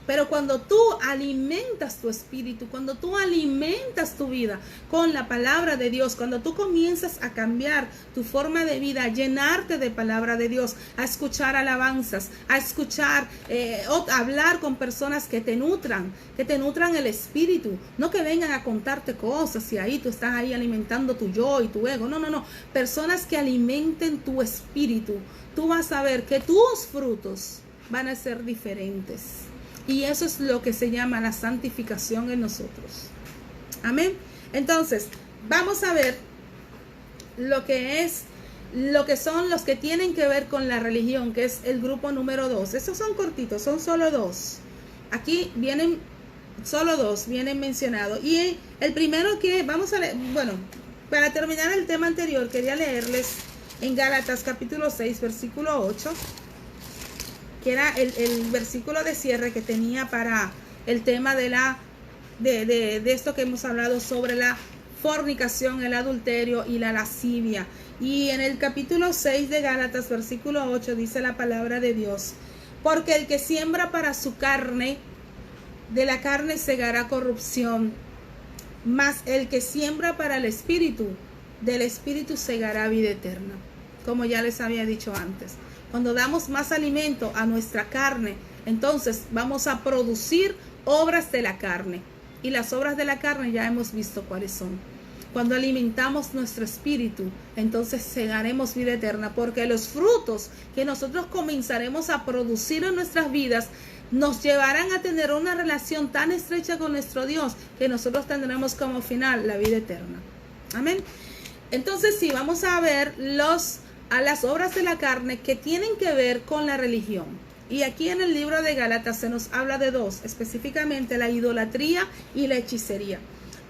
Pero cuando tú alimentas tu espíritu, cuando tú alimentas tu vida con la palabra de Dios, cuando tú comienzas a cambiar tu forma de vida, a llenarte de palabra de Dios, a escuchar alabanzas, a escuchar, hablar con personas que te nutran el espíritu, no que vengan a contarte cosas y ahí tú estás ahí alimentando tu yo y tu ego. No. Personas que alimenten tu espíritu. Tú vas a ver que tus frutos van a ser diferentes. Y eso es lo que se llama la santificación en nosotros. Amén. Entonces, vamos a ver lo que son los que tienen que ver con la religión, que es el grupo número 2. Estos son cortitos, son solo 2. Aquí vienen solo 2, vienen mencionados. Y el primero que vamos a leer, bueno, para terminar el tema anterior, quería leerles en Gálatas capítulo 6, versículo 8. Que era el versículo de cierre que tenía para el tema de esto que hemos hablado sobre la fornicación, el adulterio y la lascivia. Y en el capítulo 6 de Gálatas, versículo 8, dice la palabra de Dios: porque el que siembra para su carne, de la carne segará corrupción, mas el que siembra para el espíritu, del espíritu segará vida eterna. Como ya les había dicho antes. Cuando damos más alimento a nuestra carne, entonces vamos a producir obras de la carne. Y las obras de la carne ya hemos visto cuáles son. Cuando alimentamos nuestro espíritu, entonces segaremos vida eterna. Porque los frutos que nosotros comenzaremos a producir en nuestras vidas nos llevarán a tener una relación tan estrecha con nuestro Dios que nosotros tendremos como final la vida eterna. Amén. Entonces sí, vamos a ver a las obras de la carne que tienen que ver con la religión. Y aquí en el libro de Gálatas se nos habla de 2, específicamente la idolatría y la hechicería.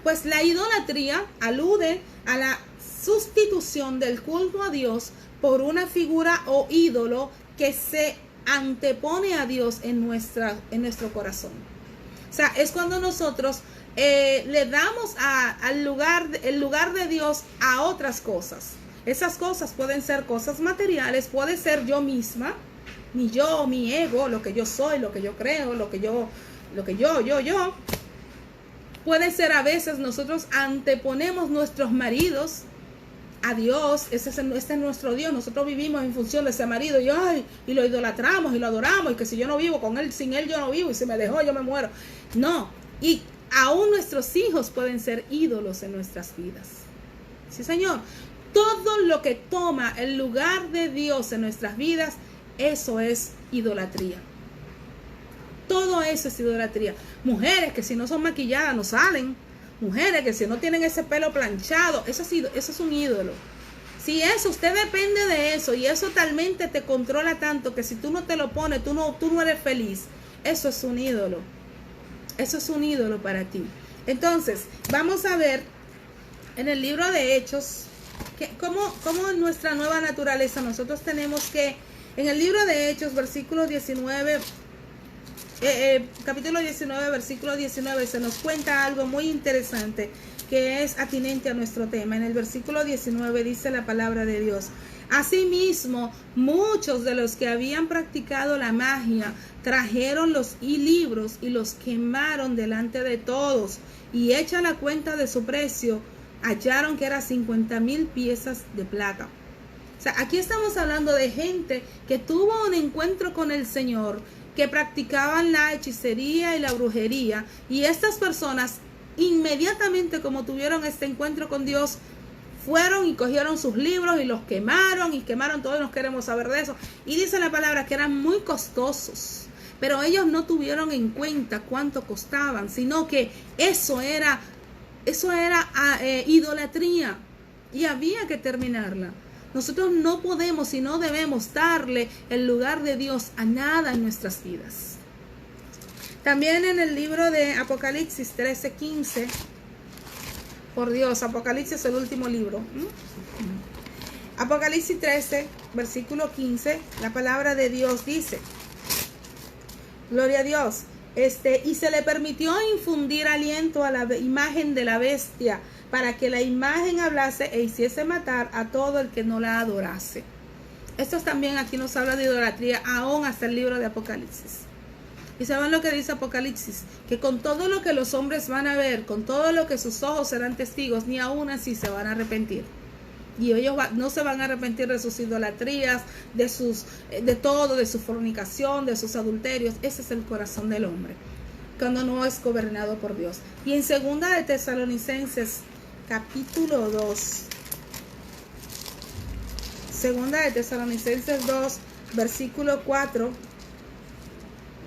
Pues la idolatría alude a la sustitución del culto a Dios por una figura o ídolo que se antepone a Dios en nuestro corazón. O sea, es cuando nosotros le damos el lugar de Dios a otras cosas. Esas cosas pueden ser cosas materiales, puede ser yo misma, mi yo, mi ego, lo que yo soy, lo que yo creo, lo que yo, puede ser a veces nosotros anteponemos nuestros maridos a Dios. Este es nuestro Dios, nosotros vivimos en función de ese marido y lo idolatramos y lo adoramos, y que si yo no vivo con él, sin él yo no vivo, y si me dejó yo me muero. No, y aún nuestros hijos pueden ser ídolos en nuestras vidas. Sí, Señor. Todo lo que toma el lugar de Dios en nuestras vidas, eso es idolatría. Todo eso es idolatría. Mujeres que si no son maquilladas no salen. Mujeres que si no tienen ese pelo planchado, eso es un ídolo. Si eso, usted depende de eso y eso talmente te controla tanto que si tú no te lo pones, tú no eres feliz. Eso es un ídolo. Eso es un ídolo para ti. Entonces, vamos a ver en el libro de Hechos, cómo en nuestra nueva naturaleza nosotros tenemos que, en el libro de Hechos, versículo 19, capítulo 19, versículo 19, se nos cuenta algo muy interesante que es atinente a nuestro tema. En el versículo 19 dice la palabra de Dios: asimismo, muchos de los que habían practicado la magia trajeron los libros y los quemaron delante de todos, y hecha la cuenta de su precio, hallaron que era 50,000 piezas de plata. O sea, aquí estamos hablando de gente que tuvo un encuentro con el Señor, que practicaban la hechicería y la brujería, y estas personas inmediatamente como tuvieron este encuentro con Dios, fueron y cogieron sus libros y los quemaron, todos nos queremos saber de eso, y dice la palabra que eran muy costosos, pero ellos no tuvieron en cuenta cuánto costaban, sino que eso era idolatría, y había que terminarla. Nosotros no podemos y no debemos darle el lugar de Dios a nada en nuestras vidas. También en el libro de Apocalipsis 13:15, por Dios, Apocalipsis es el último libro. Apocalipsis 13, versículo 15, la palabra de Dios dice, gloria a Dios, y se le permitió infundir aliento a la imagen de la bestia, para que la imagen hablase e hiciese matar a todo el que no la adorase. Esto también aquí nos habla de idolatría, aún hasta el libro de Apocalipsis. ¿Y saben lo que dice Apocalipsis? Que con todo lo que los hombres van a ver, con todo lo que sus ojos serán testigos, ni aún así se van a arrepentir. Y ellos no se van a arrepentir de sus idolatrías, de todo, de su fornicación, de sus adulterios. Ese es el corazón del hombre, cuando no es gobernado por Dios. Y en 2 de Tesalonicenses, capítulo 2. 2 de Tesalonicenses 2, versículo 4.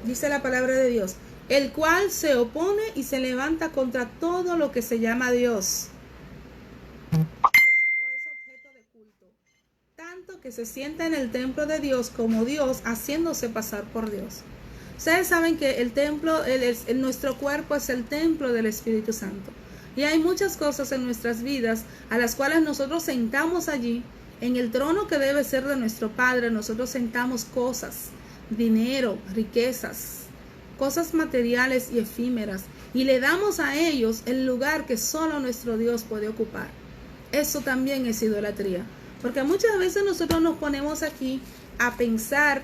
Dice la palabra de Dios: el cual se opone y se levanta contra todo lo que se llama Dios, o es objeto de culto, tanto que se sienta en el templo de Dios como Dios, haciéndose pasar por Dios. Ustedes saben que el templo, nuestro cuerpo es el templo del Espíritu Santo. Y hay muchas cosas en nuestras vidas a las cuales nosotros sentamos allí, en el trono que debe ser de nuestro Padre. Nosotros sentamos cosas, dinero, riquezas, cosas materiales y efímeras, y le damos a ellos el lugar que solo nuestro Dios puede ocupar. Eso también es idolatría, porque muchas veces nosotros nos ponemos aquí a pensar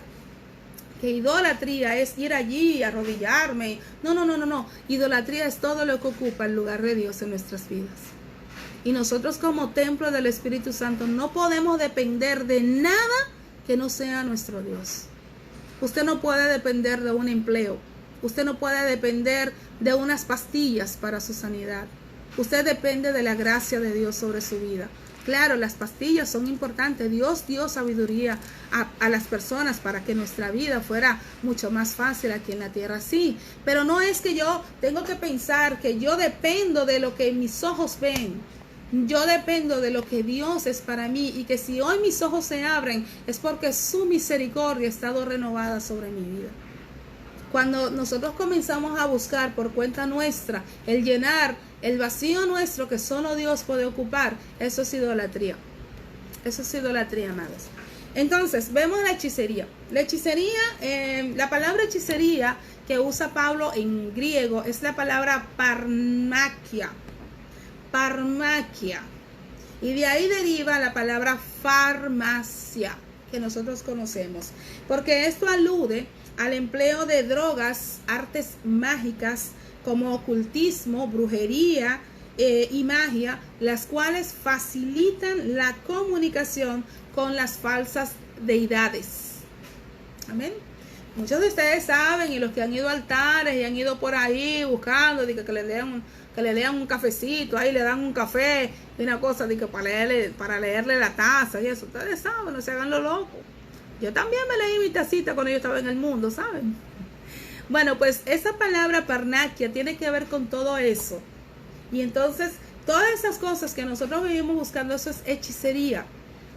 que idolatría es ir allí, arrodillarme. No. Idolatría es todo lo que ocupa el lugar de Dios en nuestras vidas. Y nosotros como templo del Espíritu Santo no podemos depender de nada que no sea nuestro Dios. Usted no puede depender de un empleo. Usted no puede depender de unas pastillas para su sanidad. Usted depende de la gracia de Dios sobre su vida. Claro, las pastillas son importantes. Dios dio sabiduría a las personas para que nuestra vida fuera mucho más fácil aquí en la tierra, sí. Pero no es que yo tengo que pensar que yo dependo de lo que mis ojos ven. Yo dependo de lo que Dios es para mí, y que si hoy mis ojos se abren es porque su misericordia ha estado renovada sobre mi vida. Cuando nosotros comenzamos a buscar por cuenta nuestra el llenar el vacío nuestro que solo Dios puede ocupar, eso es idolatría. Eso es idolatría, amados. Entonces, vemos la hechicería. La hechicería, la palabra hechicería que usa Pablo en griego es la palabra parmaquia. Parmaquia. Y de ahí deriva la palabra farmacia. que nosotros conocemos, porque esto alude al empleo de drogas, artes mágicas como ocultismo, brujería y magia, las cuales facilitan la comunicación con las falsas deidades. Amén. Muchos de ustedes saben, y los que han ido a altares y han ido por ahí buscando de que le lean un cafecito, ahí le dan un café y una cosa de que para leerle la taza y eso. Ustedes saben, no se hagan lo loco. Yo también me leí mi tacita cuando yo estaba en el mundo, ¿saben? Bueno, pues esa palabra parnaquia tiene que ver con todo eso. Y entonces, todas esas cosas que nosotros vivimos buscando, eso es hechicería.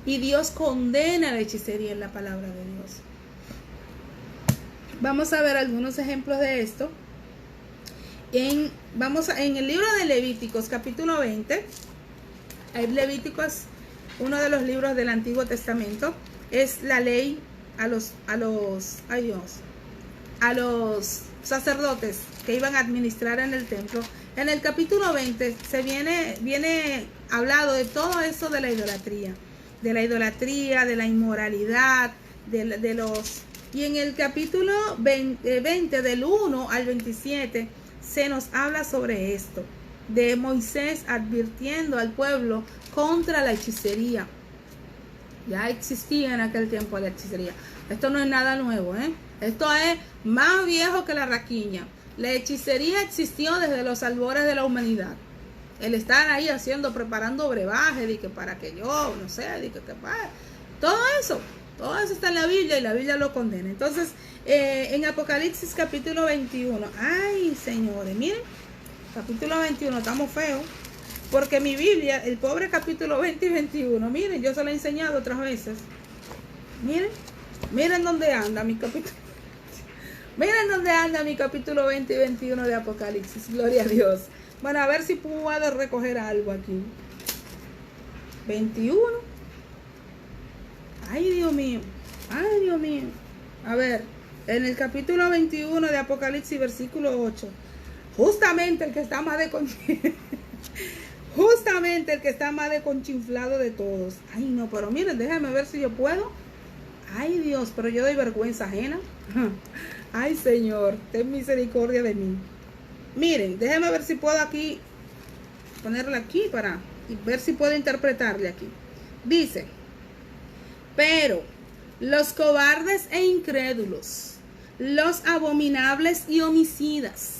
Y Dios condena la hechicería en la palabra de Dios. Vamos a ver algunos ejemplos de esto. En el libro de Levíticos, capítulo 20. Levíticos es uno de los libros del Antiguo Testamento. Es la ley a los sacerdotes que iban a administrar en el templo. En el capítulo 20 se viene hablado de todo eso de la idolatría, de la inmoralidad, y en el capítulo 20 del 1 al 27 se nos habla sobre esto, de Moisés advirtiendo al pueblo contra la hechicería. Ya existía en aquel tiempo la hechicería. Esto no es nada nuevo, Esto es más viejo que la raquiña. La hechicería existió desde los albores de la humanidad. El estar ahí preparando brebajes, de que para que yo, no sé, de que todo eso está en la Biblia y la Biblia lo condena. Entonces, en Apocalipsis capítulo 21, ay señores, miren, capítulo 21, estamos feos, porque mi Biblia, el pobre capítulo 20 y 21, miren, yo se lo he enseñado otras veces. Miren dónde anda mi capítulo. Miren dónde anda mi capítulo 20 y 21 de Apocalipsis. Gloria a Dios. Bueno, a ver si puedo recoger algo aquí. 21. Ay, Dios mío. Ay, Dios mío. A ver, en el capítulo 21 de Apocalipsis, versículo 8. Justamente el que está más desconchinflado de todos. Ay, no, pero miren, déjame ver si yo puedo. Ay, Dios, pero yo doy vergüenza ajena. Ay, Señor, ten misericordia de mí. Miren, déjenme ver si puedo aquí ponerla aquí para ver si puedo interpretarle aquí. Dice: pero los cobardes e incrédulos, los abominables y homicidas,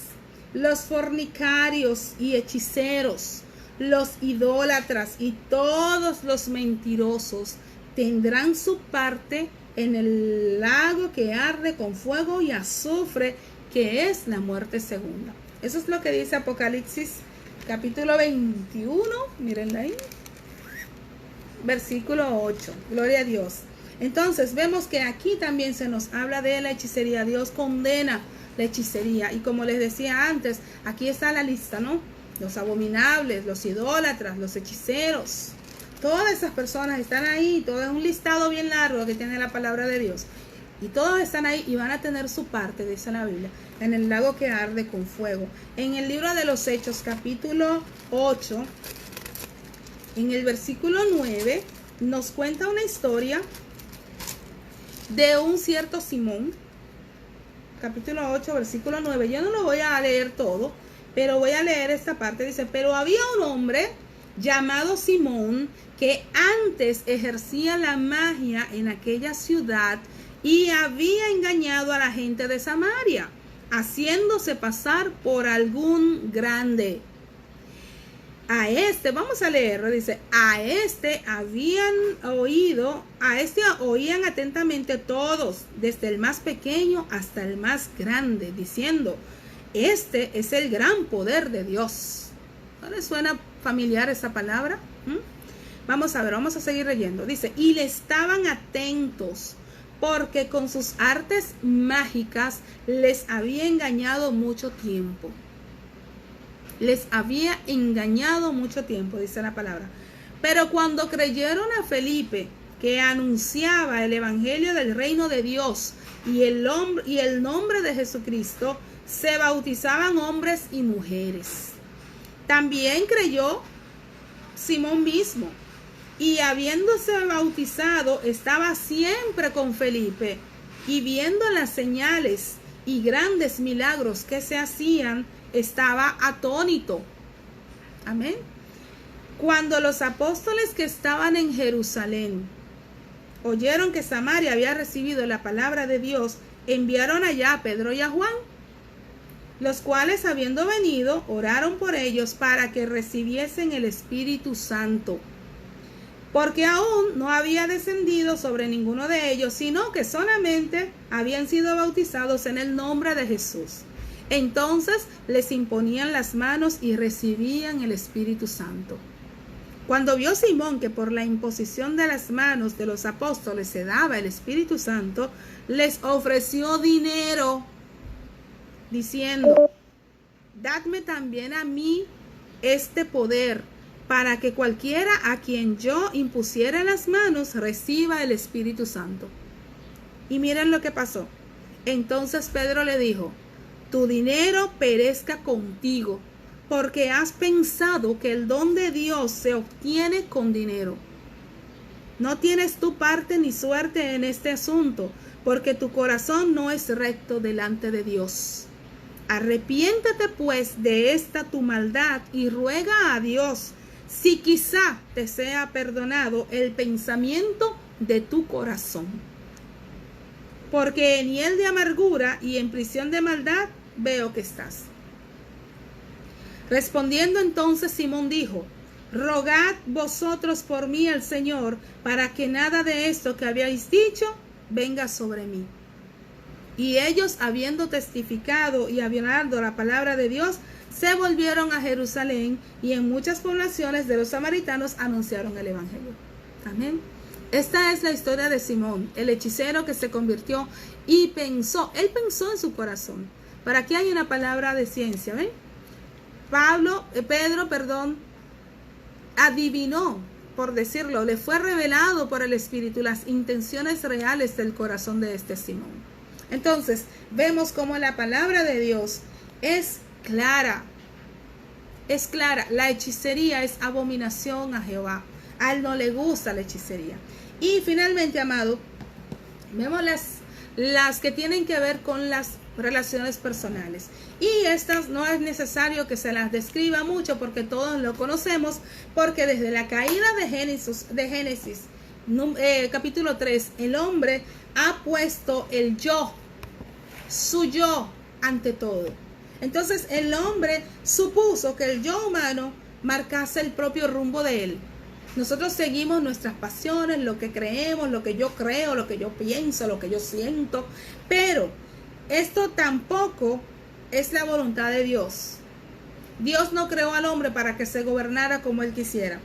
los fornicarios y hechiceros, los idólatras y todos los mentirosos tendrán su parte en el lago que arde con fuego y azufre, que es la muerte segunda. Eso es lo que dice Apocalipsis capítulo 21, mírenla ahí, versículo 8. Gloria a Dios. Entonces vemos que aquí también se nos habla de la hechicería. Dios condena la hechicería, y como les decía antes, aquí está la lista, ¿no? Los abominables, los idólatras, los hechiceros, todas esas personas están ahí. Todo es un listado bien largo que tiene la palabra de Dios. Y todos están ahí y van a tener su parte, dice la Biblia, en el lago que arde con fuego. En el libro de los Hechos, capítulo 8, en el versículo 9, nos cuenta una historia de un cierto Simón. Capítulo 8, versículo 9. Yo no lo voy a leer todo, pero voy a leer esta parte. Dice: pero había un hombre llamado Simón, que antes ejercía la magia en aquella ciudad y había engañado a la gente de Samaria, haciéndose pasar por algún grande. A este, vamos a leerlo, dice: a este oían atentamente todos, desde el más pequeño hasta el más grande, diciendo: este es el gran poder de Dios. ¿No les suena familiar esa palabra? Vamos a ver, vamos a seguir leyendo. Dice: y le estaban atentos, porque con sus artes mágicas les había engañado mucho tiempo. Les había engañado mucho tiempo, dice la palabra. Pero cuando creyeron a Felipe, que anunciaba el evangelio del reino de Dios y el nombre de Jesucristo, se bautizaban hombres y mujeres. También creyó Simón mismo, y habiéndose bautizado, estaba siempre con Felipe, y viendo las señales y grandes milagros que se hacían, estaba atónito. Amén. Cuando los apóstoles que estaban en Jerusalén oyeron que Samaria había recibido la palabra de Dios, enviaron allá a Pedro y a Juan, los cuales, habiendo venido, oraron por ellos para que recibiesen el Espíritu Santo, porque aún no había descendido sobre ninguno de ellos, sino que solamente habían sido bautizados en el nombre de Jesús. Entonces les imponían las manos y recibían el Espíritu Santo. Cuando vio Simón que por la imposición de las manos de los apóstoles se daba el Espíritu Santo, les ofreció dinero, diciendo: dadme también a mí este poder, para que cualquiera a quien yo impusiera las manos reciba el Espíritu Santo. Y miren lo que pasó. Entonces Pedro le dijo: tu dinero perezca contigo, porque has pensado que el don de Dios se obtiene con dinero. No tienes tu parte ni suerte en este asunto, porque tu corazón no es recto delante de Dios. Arrepiéntete pues de esta tu maldad y ruega a Dios, si quizá te sea perdonado el pensamiento de tu corazón. Porque en hiel de amargura y en prisión de maldad veo que estás. Respondiendo entonces Simón dijo: rogad vosotros por mí al Señor, para que nada de esto que habíais dicho venga sobre mí. Y ellos, habiendo testificado y hablando la palabra de Dios, se volvieron a Jerusalén, y en muchas poblaciones de los samaritanos anunciaron el evangelio. Amén. Esta es la historia de Simón, el hechicero que se convirtió y pensó, él pensó en su corazón. Para aquí hay una palabra de ciencia, ¿ven? Pedro, adivinó, por decirlo, le fue revelado por el Espíritu las intenciones reales del corazón de este Simón. Entonces, vemos cómo la palabra de Dios es clara. Es clara. La hechicería es abominación a Jehová. A él no le gusta la hechicería. Y finalmente, amado, vemos las que tienen que ver con las relaciones personales. Y estas no es necesario que se las describa mucho, porque todos lo conocemos, porque desde la caída de Génesis capítulo 3, el hombre ha puesto el yo, su yo, ante todo. Entonces el hombre supuso que el yo humano marcase el propio rumbo de él. Nosotros seguimos nuestras pasiones, lo que creemos, lo que yo creo, lo que yo pienso, lo que yo siento, pero esto tampoco es la voluntad de Dios. Dios no creó al hombre para que se gobernara como él quisiera.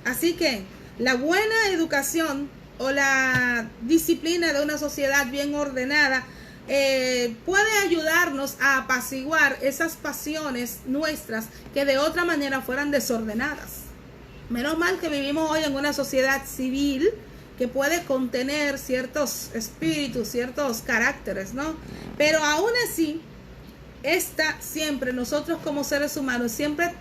Así que la buena educación o la disciplina de una sociedad bien ordenada puede ayudarnos a apaciguar esas pasiones nuestras que de otra manera fueran desordenadas. Menos mal que vivimos hoy en una sociedad civil que puede contener ciertos espíritus, ciertos caracteres, ¿no? Pero aún así, siempre nosotros como seres humanos siempre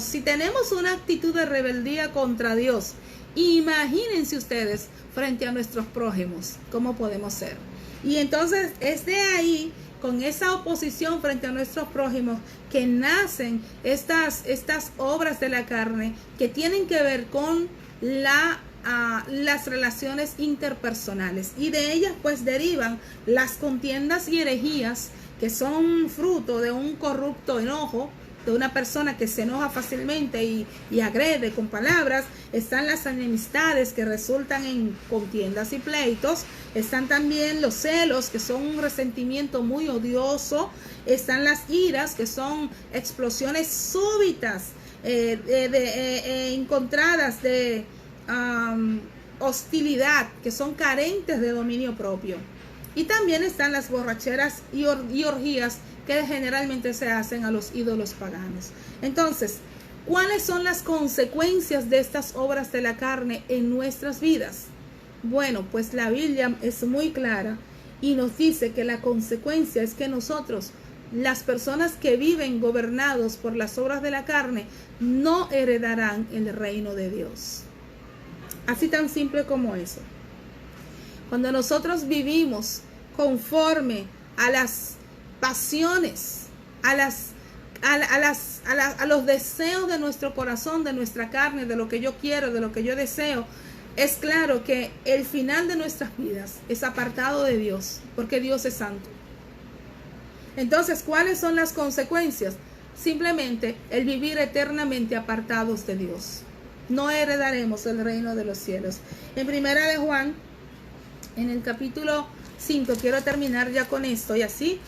si tenemos una actitud de rebeldía contra Dios, imagínense ustedes frente a nuestros prójimos, ¿cómo podemos ser? Y entonces es de ahí, con esa oposición frente a nuestros prójimos, que nacen estas obras de la carne que tienen que ver con las relaciones interpersonales, y de ellas pues derivan las contiendas y herejías, que son fruto de un corrupto enojo, de una persona que se enoja fácilmente y agrede con palabras. Están las enemistades, que resultan en contiendas y pleitos. Están también los celos, que son un resentimiento muy odioso. Están las iras, que son explosiones súbitas, encontradas de hostilidad, que son carentes de dominio propio. Y también están las borracheras y orgías, que generalmente se hacen a los ídolos paganos. Entonces, ¿cuáles son las consecuencias de estas obras de la carne en nuestras vidas? Bueno, pues la Biblia es muy clara y nos dice que la consecuencia es que nosotros, las personas que viven gobernados por las obras de la carne, no heredarán el reino de Dios. Así tan simple como eso. Cuando nosotros vivimos conforme a las pasiones, a los deseos de nuestro corazón, de nuestra carne, de lo que yo quiero, de lo que yo deseo, es claro que el final de nuestras vidas es apartado de Dios, porque Dios es santo. Entonces, ¿cuáles son las consecuencias? Simplemente el vivir eternamente apartados de Dios. No heredaremos el reino de los cielos. En Primera de Juan, en el capítulo 5, quiero terminar ya con esto y así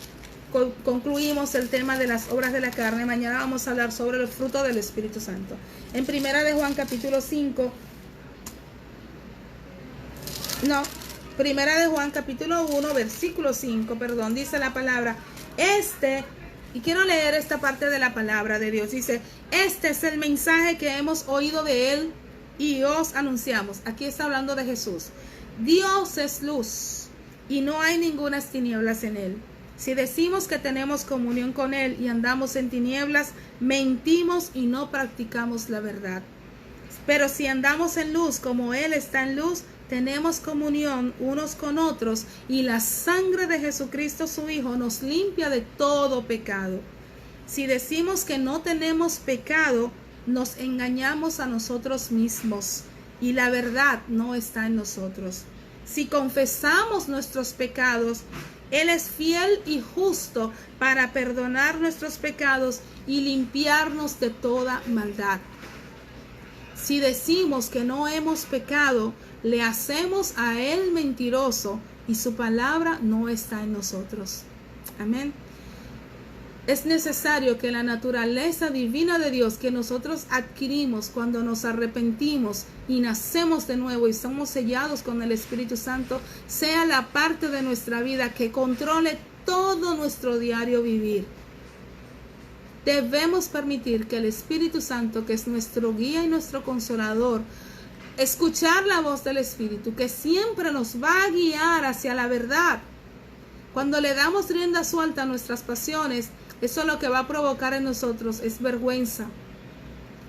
concluimos el tema de las obras de la carne. Mañana vamos a hablar sobre los frutos del Espíritu Santo. En Primera de Juan, capítulo 5, Primera de Juan, capítulo 1, versículo 5, dice la palabra, y quiero leer esta parte de la palabra de Dios. Dice, este es el mensaje que hemos oído de Él y os anunciamos. Aquí está hablando de Jesús. Dios es luz y no hay ninguna tinieblas en Él. Si decimos que tenemos comunión con Él y andamos en tinieblas, mentimos y no practicamos la verdad. Pero si andamos en luz como Él está en luz, tenemos comunión unos con otros y la sangre de Jesucristo su Hijo nos limpia de todo pecado. Si decimos que no tenemos pecado, nos engañamos a nosotros mismos y la verdad no está en nosotros. Si confesamos nuestros pecados, Él es fiel y justo para perdonar nuestros pecados y limpiarnos de toda maldad. Si decimos que no hemos pecado, le hacemos a Él mentiroso y su palabra no está en nosotros. Amén. Es necesario que la naturaleza divina de Dios que nosotros adquirimos cuando nos arrepentimos y nacemos de nuevo y somos sellados con el Espíritu Santo sea la parte de nuestra vida que controle todo nuestro diario vivir. Debemos permitir que el Espíritu Santo, que es nuestro guía y nuestro consolador, escuchar la voz del Espíritu, que siempre nos va a guiar hacia la verdad. Cuando le damos rienda suelta a nuestras pasiones, eso lo que va a provocar en nosotros es vergüenza.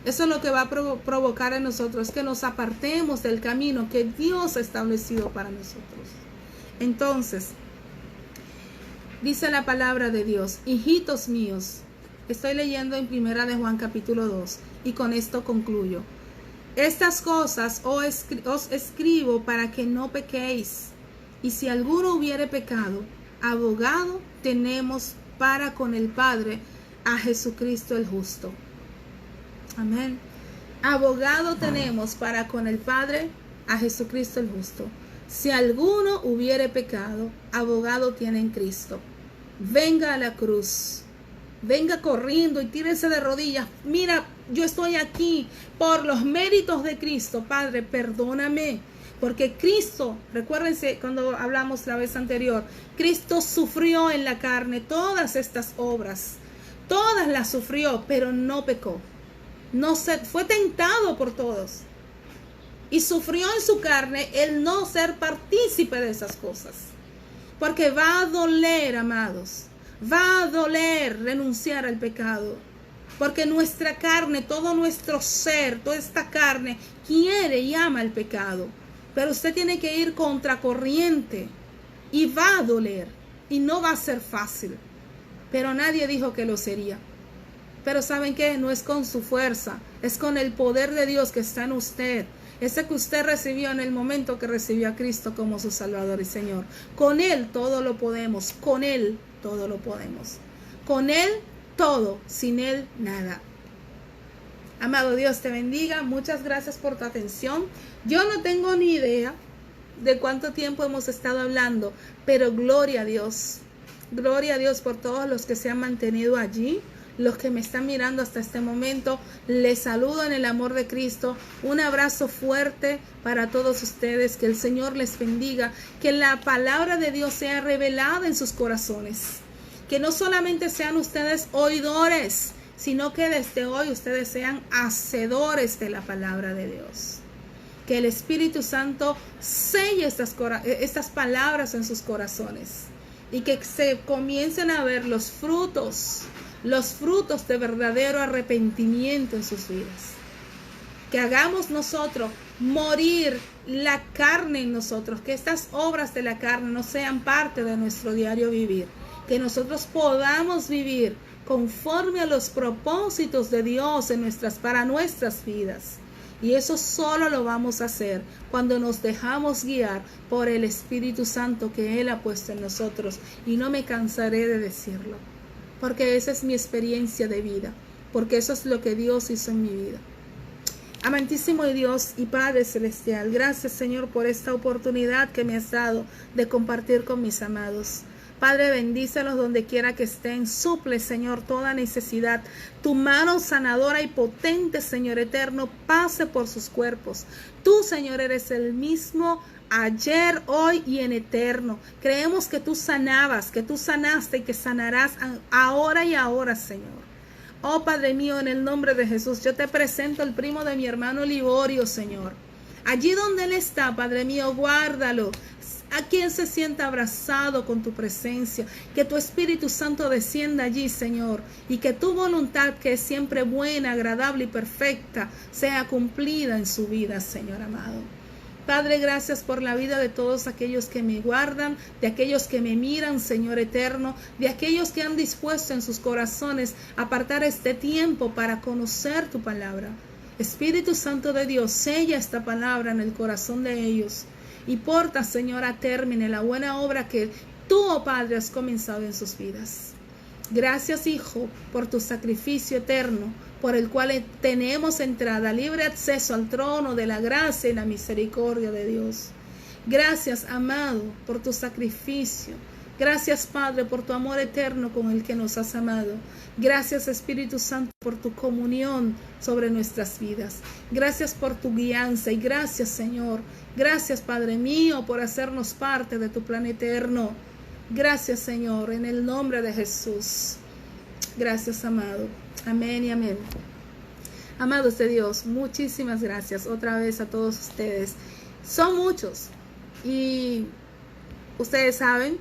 Eso lo que va a provocar en nosotros es que nos apartemos del camino que Dios ha establecido para nosotros. Entonces, dice la palabra de Dios, hijitos míos, estoy leyendo en Primera de Juan capítulo 2 y con esto concluyo. Estas cosas os escribo para que no pequéis. Y si alguno hubiere pecado, abogado tenemos para con el Padre a Jesucristo el justo. Amén. Abogado tenemos para con el Padre a Jesucristo el justo. Si alguno hubiere pecado, abogado tiene en Cristo. Venga a la cruz. Venga corriendo y tírese de rodillas. Mira, yo estoy aquí por los méritos de Cristo. Padre, perdóname. Porque Cristo, recuérdense cuando hablamos la vez anterior, Cristo sufrió en la carne todas estas obras. Todas las sufrió, pero no pecó. Fue tentado por todos. Y sufrió en su carne el no ser partícipe de esas cosas. Porque va a doler, amados. Va a doler renunciar al pecado. Porque nuestra carne, todo nuestro ser, toda esta carne quiere y ama el pecado. Pero usted tiene que ir contracorriente y va a doler y no va a ser fácil. Pero nadie dijo que lo sería. Pero ¿saben qué? No es con su fuerza, es con el poder de Dios que está en usted. Ese que usted recibió en el momento que recibió a Cristo como su Salvador y Señor. Con Él todo lo podemos, con Él todo lo podemos. Con Él todo, sin Él nada. Amado Dios, te bendiga. Muchas gracias por tu atención. Yo no tengo ni idea de cuánto tiempo hemos estado hablando, pero gloria a Dios. Gloria a Dios por todos los que se han mantenido allí, los que me están mirando hasta este momento. Les saludo en el amor de Cristo. Un abrazo fuerte para todos ustedes. Que el Señor les bendiga. Que la palabra de Dios sea revelada en sus corazones. Que no solamente sean ustedes oidores, sino que desde hoy ustedes sean hacedores de la palabra de Dios. Que el Espíritu Santo selle estas palabras en sus corazones y que se comiencen a ver los frutos de verdadero arrepentimiento en sus vidas. Que hagamos nosotros morir la carne en nosotros, que estas obras de la carne no sean parte de nuestro diario vivir, que nosotros podamos vivir conforme a los propósitos de Dios para nuestras vidas. Y eso solo lo vamos a hacer cuando nos dejamos guiar por el Espíritu Santo que Él ha puesto en nosotros. Y no me cansaré de decirlo, porque esa es mi experiencia de vida, porque eso es lo que Dios hizo en mi vida. Amantísimo Dios y Padre Celestial, gracias Señor por esta oportunidad que me has dado de compartir con mis amados. Padre, bendícelos donde quiera que estén. Suple, Señor, toda necesidad. Tu mano sanadora y potente, Señor eterno, pase por sus cuerpos. Tú, Señor, eres el mismo ayer, hoy y en eterno. Creemos que tú sanabas, que tú sanaste y que sanarás ahora y ahora, Señor. Oh, Padre mío, en el nombre de Jesús, yo te presento el primo de mi hermano Liborio, Señor. Allí donde él está, Padre mío, guárdalo. A quien se sienta abrazado con tu presencia, que tu Espíritu Santo descienda allí, Señor, y que tu voluntad, que es siempre buena, agradable y perfecta, sea cumplida en su vida, Señor amado. Padre, gracias por la vida de todos aquellos que me guardan, de aquellos que me miran, Señor eterno, de aquellos que han dispuesto en sus corazones apartar este tiempo para conocer tu palabra. Espíritu Santo de Dios, sella esta palabra en el corazón de ellos. Y porta, Señor, a término la buena obra que tú, oh Padre, has comenzado en sus vidas. Gracias, Hijo, por tu sacrificio eterno, por el cual tenemos entrada, libre acceso al trono de la gracia y la misericordia de Dios. Gracias, amado, por tu sacrificio. Gracias, Padre, por tu amor eterno con el que nos has amado. Gracias, Espíritu Santo, por tu comunión sobre nuestras vidas. Gracias por tu guianza y gracias, Señor. Gracias, Padre mío, por hacernos parte de tu plan eterno. Gracias, Señor, en el nombre de Jesús. Gracias, amado. Amén y amén. Amados de Dios, muchísimas gracias otra vez a todos ustedes. Son muchos y ustedes saben,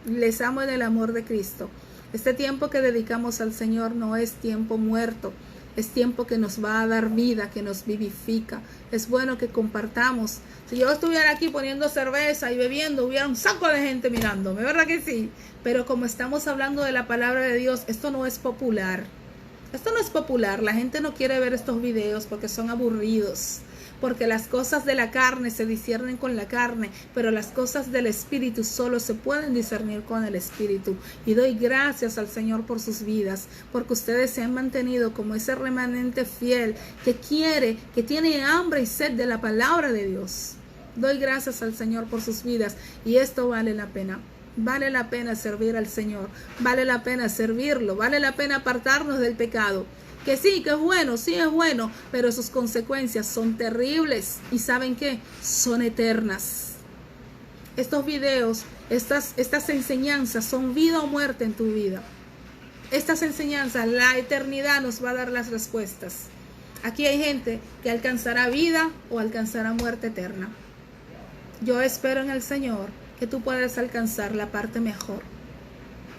les amo en el amor de Cristo. Este tiempo que dedicamos al Señor no es tiempo muerto, es tiempo que nos va a dar vida, que nos vivifica. Es bueno que compartamos. Si yo estuviera aquí poniendo cerveza y bebiendo, hubiera un saco de gente mirándome, ¿verdad que sí? Pero como estamos hablando de la palabra de Dios, esto no es popular. Esto no es popular. La gente no quiere ver estos videos porque son aburridos. Porque las cosas de la carne se disciernen con la carne, pero las cosas del Espíritu solo se pueden discernir con el Espíritu. Y doy gracias al Señor por sus vidas, porque ustedes se han mantenido como ese remanente fiel que quiere, que tiene hambre y sed de la palabra de Dios. Doy gracias al Señor por sus vidas y esto vale la pena. Vale la pena servir al Señor, vale la pena servirlo, vale la pena apartarnos del pecado. Que sí, que es bueno, sí es bueno, pero sus consecuencias son terribles. ¿Y saben qué? Son eternas. Estos videos, estas enseñanzas son vida o muerte en tu vida. Estas enseñanzas, la eternidad nos va a dar las respuestas. Aquí hay gente que alcanzará vida o alcanzará muerte eterna. Yo espero en el Señor que tú puedas alcanzar la parte mejor.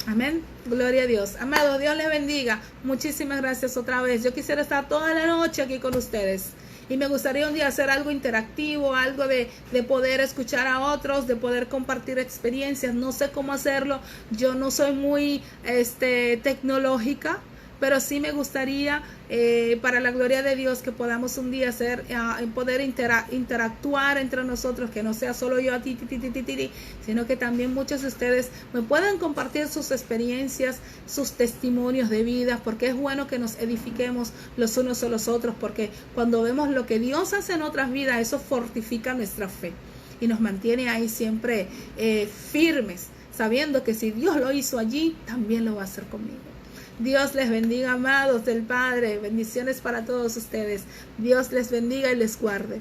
Amén. Gloria a Dios. Amado, Dios les bendiga. Muchísimas gracias otra vez. Yo quisiera estar toda la noche aquí con ustedes. Y me gustaría un día hacer algo interactivo, algo de poder escuchar a otros, de poder compartir experiencias. No sé cómo hacerlo. Yo no soy muy tecnológica, pero sí me gustaría, para la gloria de Dios, que podamos un día poder interactuar entre nosotros, que no sea solo yo a ti, sino que también muchos de ustedes me puedan compartir sus experiencias, sus testimonios de vida, porque es bueno que nos edifiquemos los unos a los otros, porque cuando vemos lo que Dios hace en otras vidas, eso fortifica nuestra fe y nos mantiene ahí siempre firmes, sabiendo que si Dios lo hizo allí, también lo va a hacer conmigo. Dios les bendiga, amados del Padre. Bendiciones para todos ustedes. Dios les bendiga y les guarde.